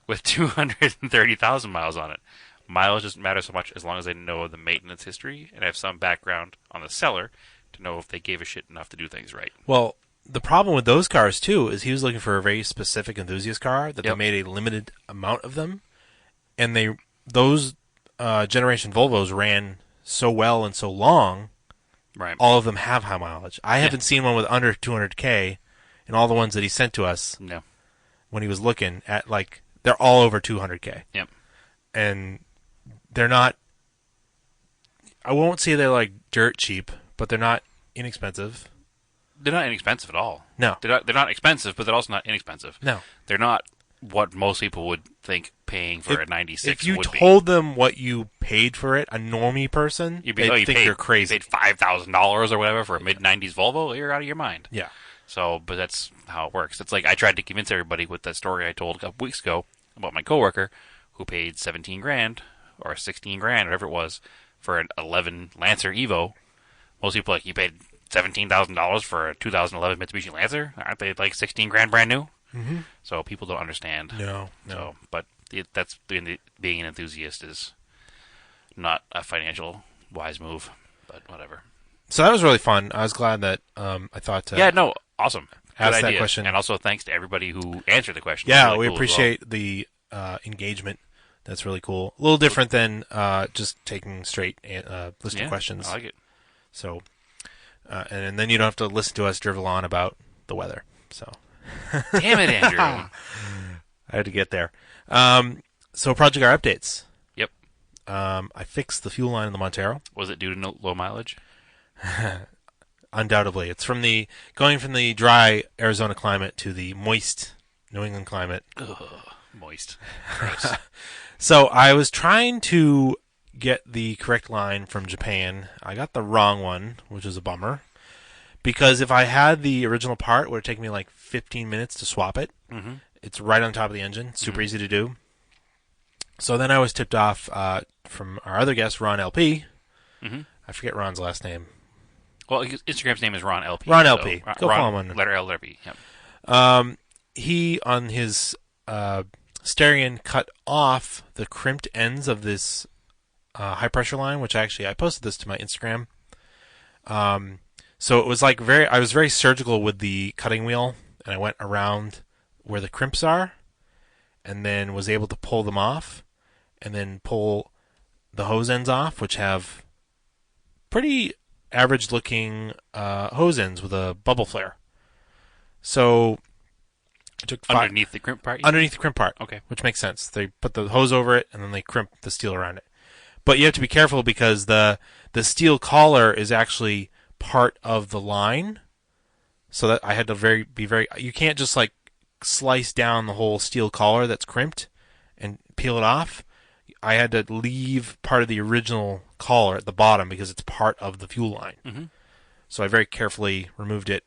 with 230,000 miles on it. Mileage doesn't matter so much as long as I know the maintenance history and have some background on the seller to know if they gave a shit enough to do things right. Well, the problem with those cars, too, is he was looking for a very specific enthusiast car that they made a limited amount of them. And those generation Volvos ran so well and so long, right? All of them have high mileage. I haven't seen one with under 200K, and all the ones that he sent to us when he was looking at, like, they're all over 200K. Yep. And they're not, I won't say they're, like, dirt cheap, but they're not inexpensive. They're not inexpensive at all. No. They're not expensive, but they're also not inexpensive. No. They're not what most people would think paying for a 96 If you would be. told them what you paid for it, a normie person, they'd think you're crazy. You paid $5,000 or whatever for a mid-90s Volvo, you're out of your mind. Yeah. So, but that's how it works. It's like I tried to convince everybody with that story I told a couple weeks ago about my coworker who paid $17,000 or $16,000, whatever it was, for an 11 Lancer Evo. Most people are like, you paid $17,000 for a 2011 Mitsubishi Lancer? Aren't they like $16,000 brand new? Mm-hmm. So people don't understand. No. So, but that's being an enthusiast is not a financial wise move, but whatever. So that was really fun. I was glad that I thought awesome. Good ask idea. that question. And also thanks to everybody who answered the question. Yeah, really we cool appreciate the engagement. That's really cool. A little different than just taking straight list of questions. I like it. So, and then you don't have to listen to us drivel on about the weather. So, damn it, Andrew. I had to get there. So Project R updates. Yep. I fixed the fuel line in the Montero. Was it due to low mileage? Undoubtedly. It's going from the dry Arizona climate to the moist New England climate. Ugh, moist. Gross. So I was trying to get the correct line from Japan. I got the wrong one, which is a bummer. Because if I had the original part, it would have taken me like 15 minutes to swap it. Mm-hmm. It's right on top of the engine. Super easy to do. So then I was tipped off from our other guest, Ron LP. Mm-hmm. I forget Ron's last name. Well, his Instagram's name is Ron LP. Ron LP. So, Go Ron, follow him on letter L, letter P. Yep. He, on his Starion, cut off the crimped ends of this high-pressure line, which I posted this to my Instagram. So it was like I was very surgical with the cutting wheel, and I went around where the crimps are, and then was able to pull them off, and then pull the hose ends off, which have pretty average-looking hose ends with a bubble flare. So I took underneath the crimp part? Underneath the crimp part. Okay. Which makes sense. They put the hose over it, and then they crimp the steel around it. But you have to be careful because the steel collar is actually part of the line. So that I had to be very. You can't just like slice down the whole steel collar that's crimped and peel it off. I had to leave part of the original collar at the bottom because it's part of the fuel line. Mm-hmm. So I very carefully removed it,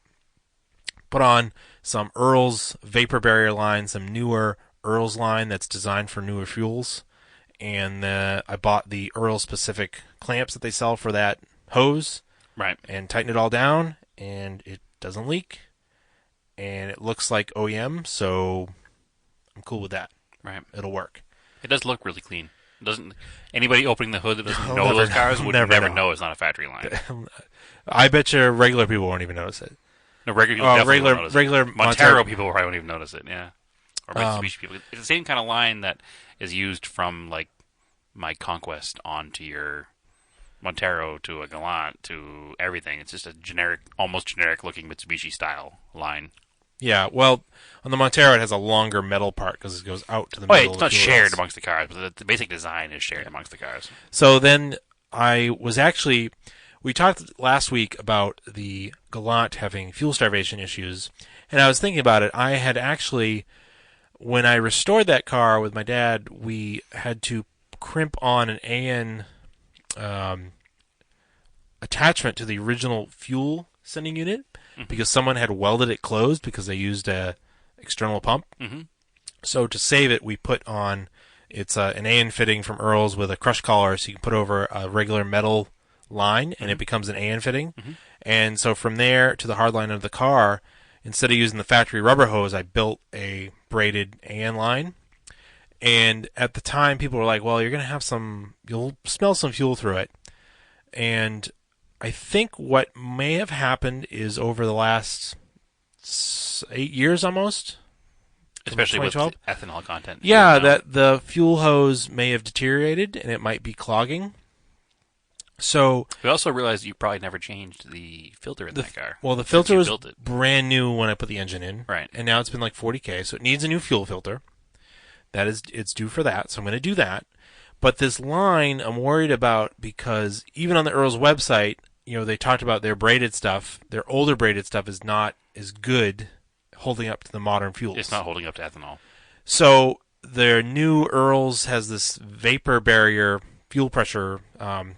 Put on some Earl's vapor barrier line, some newer Earl's line that's designed for newer fuels, and I bought the Earl specific clamps that they sell for that hose, Right. and tightened it all down, and it doesn't leak, and it looks like OEM, so I'm cool with that. Right. It'll work. It does look really clean. Doesn't anybody opening the hood that doesn't I'll know never those cars know. would Never never know. know it's not a factory line. I bet you regular people won't even notice it. No, regular people definitely won't notice regular it. Montero people probably won't even notice it. Yeah, or Mitsubishi people. It's the same kind of line that is used from like my Conquest onto your Montero to a Galant to everything. It's just a generic, almost generic looking Mitsubishi style line. Yeah, well, on the Montero it has a longer metal part because it goes out to the Oh, middle. yeah, it's of not the fuel shared rails. amongst the cars, but the basic design is shared amongst the cars. So then we talked last week about the Galant having fuel starvation issues, and I was thinking about it. I had actually, when I restored that car with my dad, we had to crimp on an AN attachment to the original fuel sending unit because someone had welded it closed because they used a external pump. Mm-hmm. So to save it, we put on an AN fitting from Earl's with a crush collar, so you can put over a regular metal line, and it becomes an AN fitting. Mm-hmm. And so from there to the hard line of the car, instead of using the factory rubber hose, I built a braided AN line. And at the time, people were like, well, you'll smell some fuel through it. And I think what may have happened is over the last 8 years almost, Especially with 2012? ethanol content. Yeah, that the fuel hose may have deteriorated and it might be clogging. So We also realized you probably never changed the filter in that car. well, the since filter you was built it. brand new when I put the engine in, Right. and now it's been like 40K, so it needs a new fuel filter. It's due for that, so I'm going to do that. But this line I'm worried about because even on the Earl's website, they talked about their braided stuff. Their older braided stuff is not as good holding up to the modern fuels. It's not holding up to ethanol. So their new Earl's has this vapor barrier fuel pressure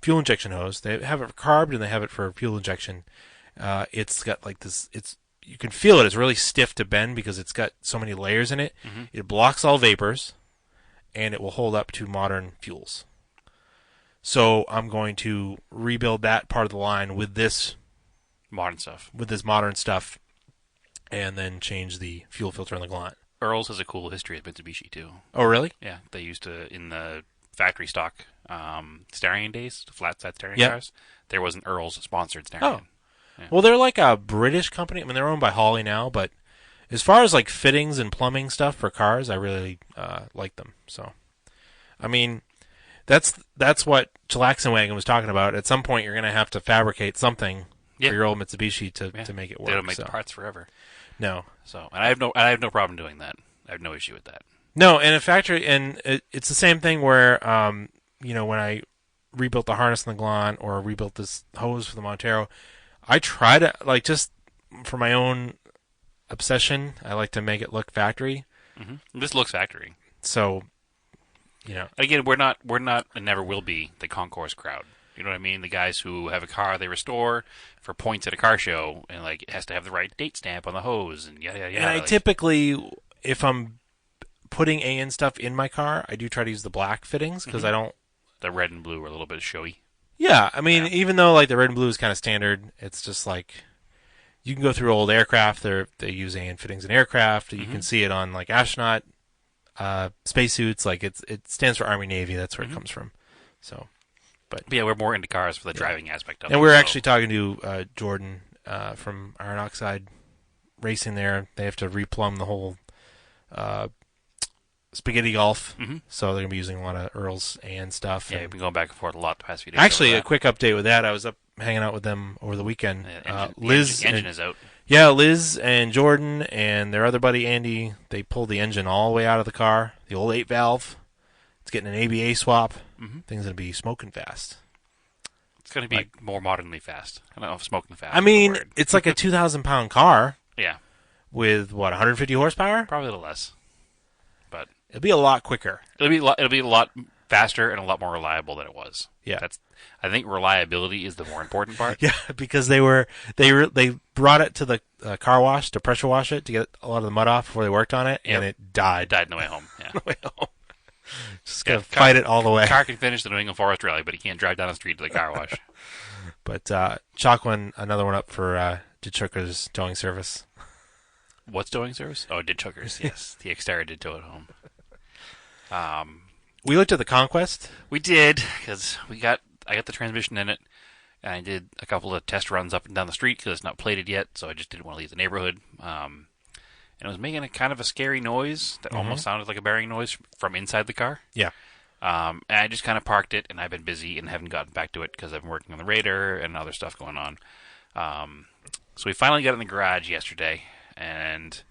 fuel injection hose. They have it for carb and they have it for fuel injection. It's got like this. You can feel it. It's really stiff to bend because it's got so many layers in it. Mm-hmm. It blocks all vapors, and it will hold up to modern fuels. So I'm going to rebuild that part of the line with this Modern stuff. modern stuff, and then change the fuel filter on the Galant. Earl's has a cool history at Mitsubishi, too. Oh, really? Yeah, they used to, in the factory stock Starion days, the flat set Starion Yeah. cars, there was an Earl's sponsored Starion. Oh. Yeah. Well, they're like a British company. I mean, they're owned by Holley now, but as far as like fittings and plumbing stuff for cars, I really like them. So, I mean, that's what Chillaxin Wagon was talking about. At some point, you're going to have to fabricate something Yeah. for your old Mitsubishi to make it work. They don't make so. the parts forever. No, So, and I have no problem doing that. I have no issue with that. no, and in factory, and it's the same thing where when I rebuilt the harness in the Galant or rebuilt this hose for the Montero, I try to just for my own obsession, I like to make it look factory. Mm-hmm. This looks factory. So, Again, we're not, and never will be the concourse crowd. You know what I mean? The guys who have a car they restore for points at a car show, and like it has to have the right date stamp on the hose, and yada yada. and I like, typically, if I'm putting AN stuff in my car, I do try to use the black fittings because I don't. the red and blue are a little bit showy. Yeah, I mean, Yeah. even though like the red and blue is kind of standard, it's just like you can go through old aircraft. They use AN fittings in aircraft. You can see it on like astronaut spacesuits. Like it stands for Army Navy. That's where it comes from. So, But yeah, we're more into cars for the driving aspect of it. and we're so- actually talking to Jordan from Iron Oxide Racing. There, they have to replumb the whole spaghetti golf. So they're gonna be using a lot of Earl's and stuff. Yeah, and we've been going back and forth a lot the past few days. actually, over a that. quick update with that. I was up hanging out with them over the weekend. The Liz, engine is out. yeah, Liz and Jordan and their other buddy Andy, they pulled the engine all the way out of the car. The old 8-valve. It's getting an ABA swap. Thing's gonna be smoking fast. It's going to be more modernly fast. I don't know if smoking fast. I is the mean, word. it's like a 2,000-pound car Yeah, with 150 horsepower. probably a little less, but It'll be a lot quicker. it'll be a lot faster and a lot more reliable than it was. Yeah. I think reliability is the more important part. Yeah, because they brought it to the car wash to pressure wash it to get a lot of the mud off before they worked on it, and Yep. it died. It died on the way home. Yeah. On the way home. Just Yeah, gonna fight it all the way. Car can finish the New England Forest Rally, but he can't drive down the street to the car wash. But chalk another one up for Ditchhooker's towing service. What's towing service? Oh, Ditchhookers. Yes, the Xterra did tow it home. We looked at the Conquest. We did because I got the transmission in it, and I did a couple of test runs up and down the street because it's not plated yet, so I just didn't want to leave the neighborhood. And it was making a kind of a scary noise that almost sounded like a bearing noise from inside the car. Yeah. And I just kind of parked it, and I've been busy and haven't gotten back to it because I've been working on the Raider and other stuff going on. So we finally got it in the garage yesterday, and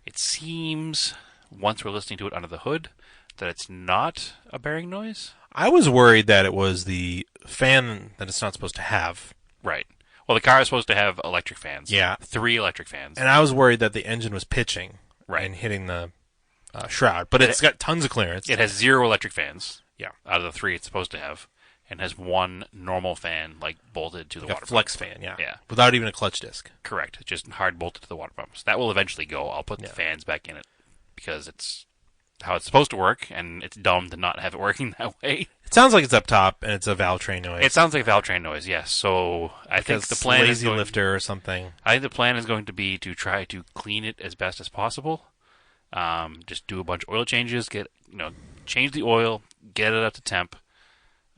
it seems, once we're listening to it under the hood, that it's not a bearing noise. I was worried that it was the fan that it's not supposed to have. Right. Well, the car is supposed to have electric fans. Yeah. 3 electric fans. And I was worried that the engine was pitching Right. and hitting the shroud. But it's got tons of clearance. It has 0 electric fans. Yeah. Out of the 3 it's supposed to have. And has 1 normal fan, like, bolted to the Like water a flex fan, yeah. Yeah. Without even a clutch disc. Correct. Just hard bolted to the water pumps. That will eventually go. I'll put the Yeah. fans back in it because it's how it's supposed to work, and it's dumb to not have it working that way. It sounds like it's up top and it's a valve train noise. It sounds like a valve train noise, yes. So I think the plan is lazy going, lifter or something. I think the plan is going to be to try to clean it as best as possible. Just do a bunch of oil changes, change the oil, get it up to temp,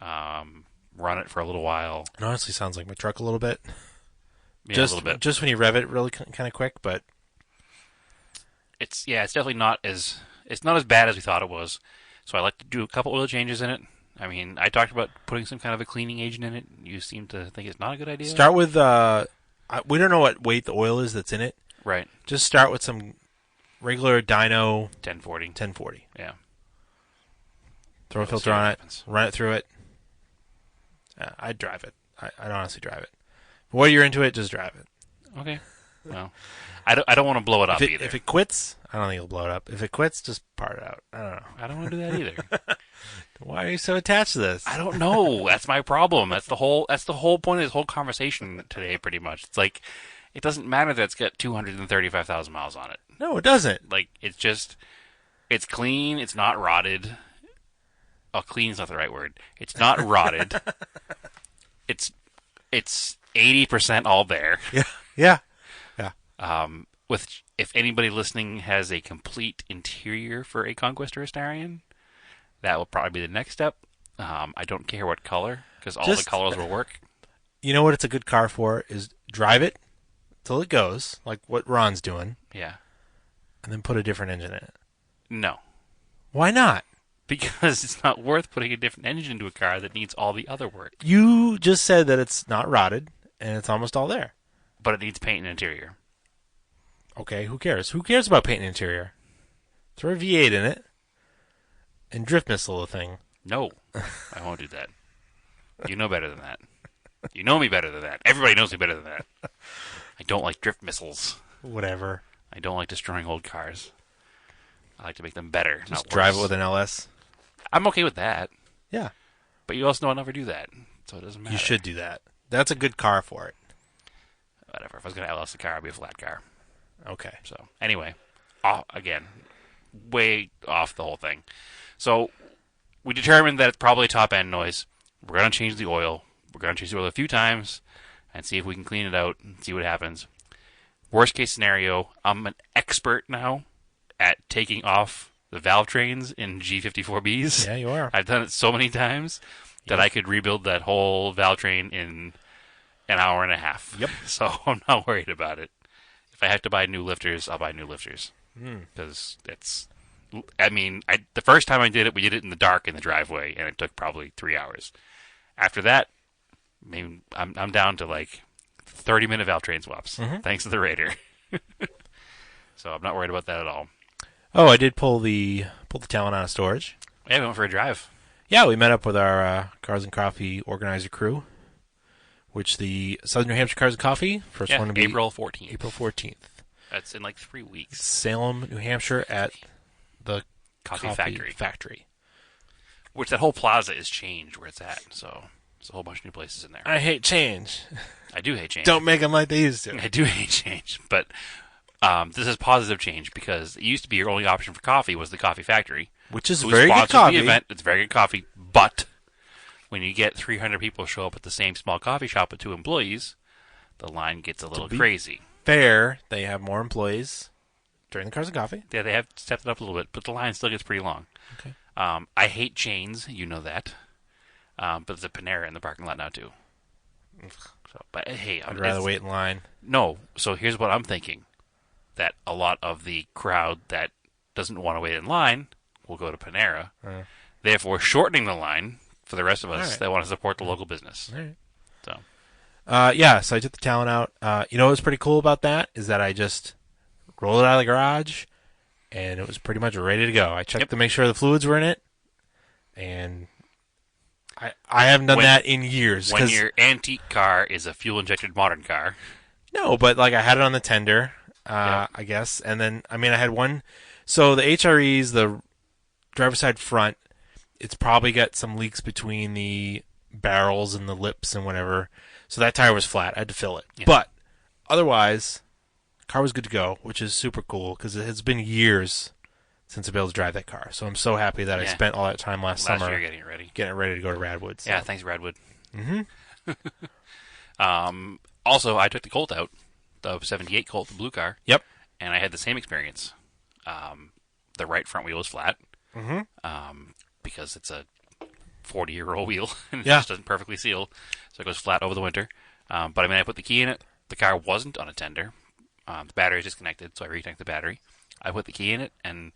run it for a little while. It honestly sounds like my truck a little bit. Yeah, just, a little bit. Just when you rev it really kind of quick, but It's definitely not as bad as we thought it was. So I like to do a couple oil changes in it. I mean, I talked about putting some kind of a cleaning agent in it. You seem to think it's not a good idea. start with we don't know what weight the oil is that's in it. Right. Just start with some regular dyno 1040. 1040. Yeah. Throw a We'll see filter what on it, happens. run it through it. I'd drive it. I'd honestly drive it. While you're into it, just drive it. Okay. Well, I don't want to blow it up either. If it quits, I don't think it'll blow it up. If it quits, just part it out. I don't know. I don't want to do that either. Why are you so attached to this? I don't know. That's my problem. That's the whole point of this whole conversation today, pretty much. It's like, it doesn't matter that it's got 235,000 miles on it. No, it doesn't. Like, it's clean. It's not rotted. Oh, clean is not the right word. It's not rotted. It's 80% all there. Yeah. If anybody listening has a complete interior for a Conquest or a Starion, that will probably be the next step. I don't care what color, because all the colors will work. You know what it's a good car for is drive it till it goes, like what Ron's doing, Yeah. and then put a different engine in it. No. Why not? Because it's not worth putting a different engine into a car that needs all the other work. You just said that it's not rotted and it's almost all there. But it needs paint and interior. Okay, who cares? Who cares about paint and interior? Throw a V8 in it and drift missile the thing. No, I won't do that. You know better than that. You know me better than that. Everybody knows me better than that. I don't like drift missiles. Whatever. I don't like destroying old cars. I like to make them better, Just not drive worse. it with an LS. I'm okay with that. Yeah. But you also know I'll never do that, so it doesn't matter. You should do that. That's a good car for it. Whatever. If I was going to LS the car, it'd be a flat car. Okay. So, anyway, again, way off the whole thing. So, we determined that it's probably top-end noise. We're going to change the oil. We're going to change the oil a few times and see if we can clean it out and see what happens. Worst case scenario, I'm an expert now at taking off the valve trains in G54Bs. Yeah, you are. I've done it so many times that I could rebuild that whole valve train in an hour and a half. Yep. So I'm not worried about it. If I have to buy new lifters, I'll buy new lifters. Because the first time I did it, we did it in the dark in the driveway, and it took probably 3 hours. After that, maybe I'm down to like 30-minute valve train swaps, thanks to the Raider. So I'm not worried about that at all. Oh, I did pull the Talon out of storage. Yeah, we went for a drive. Yeah, we met up with our Cars and Coffee organizer crew, which the Southern New Hampshire Cars and Coffee, first one to be April 14th. April 14th. That's in like 3 weeks. Salem, New Hampshire at the Coffee Factory. Which that whole plaza is changed where it's at. So there's a whole bunch of new places in there. I hate change. I do hate change. Don't make them like they used to. I do hate change, but this is positive change because it used to be your only option for coffee was the coffee factory, Which is who very good sponsored coffee. the event. It's very good coffee, but when you get 300 people show up at the same small coffee shop with 2 employees, the line gets a little crazy. Fair, they have more employees during the Cars and Coffee. Yeah, they have stepped it up a little bit, but the line still gets pretty long. Okay. I hate chains, you know that. But there's a Panera in the parking lot now too. So, but hey, I'd rather wait in line. No, so here's what I'm thinking: that a lot of the crowd that doesn't want to wait in line will go to Panera, therefore shortening the line for the rest of us that want to support the local business. All right. So, so I took the talent out. You know what was pretty cool about that is that I just rolled it out of the garage, and it was pretty much ready to go. I checked to make sure the fluids were in it, and I haven't done that in years. When your antique car is a fuel-injected modern car. No, but like I had it on the tender, I guess, and then I had one. So the HREs, the driver's side front, it's probably got some leaks between the barrels and the lips and whatever. So that tire was flat. I had to fill it, but otherwise, the car was good to go, which is super cool because it has been years since I've been able to drive that car. So I'm so happy that I spent all that time last summer year getting it ready. To go to Radwood. So. Yeah, thanks, Radwood. Mm-hmm. Also, I took the Colt out, the 78 Colt, the blue car. Yep. And I had the same experience. The right front wheel was flat. Mm-hmm. Because it's a 40-year-old wheel and it Yeah. just doesn't perfectly seal, so it goes flat over the winter. But I put the key in it. The car wasn't on a tender. The battery is disconnected, so I reconnected the battery. I put the key in it, and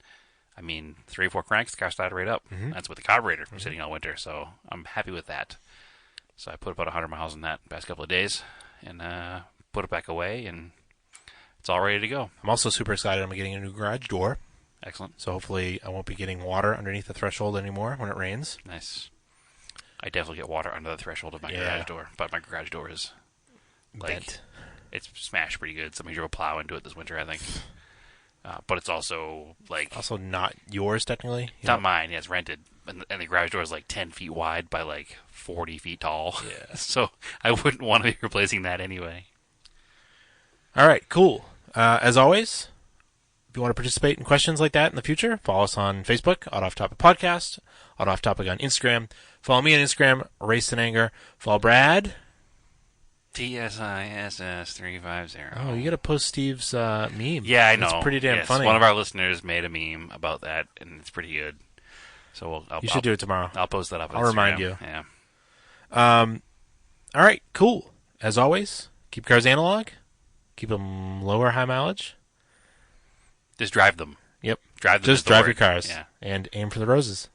3 or 4 cranks, the car started right up. Mm-hmm. That's with the carburetor sitting all winter, so I'm happy with that. So I put about 100 miles on that the past couple of days, and put it back away, and it's all ready to go. I'm also super excited. I'm getting a new garage door. Excellent. So hopefully I won't be getting water underneath the threshold anymore when it rains. Nice. I definitely get water under the threshold of my garage door, but my garage door is bent. It's smashed pretty good. Somebody drove a plow into it this winter, I think. But it's also also not yours technically. It's not mine. Yeah, it's rented, and the garage door is 10 feet wide by 40 feet tall. Yeah. So I wouldn't want to be replacing that anyway. All right, cool. As always, if you want to participate in questions like that in the future, follow us on Facebook, Auto Off Topic Podcast, Auto Off Topic on Instagram. Follow me on Instagram, Race and Anger. Follow Brad. TSISS350. Oh, you got to post Steve's meme. Yeah, I know. It's pretty damn funny. One of our listeners made a meme about that, and it's pretty good. So you should do it tomorrow. I'll post that up. I'll remind you. Yeah. All right, cool. As always, keep cars analog. Keep them low or high mileage. Just drive them. Yep. Drive them. Just drive your cars. Yeah. And aim for the roses.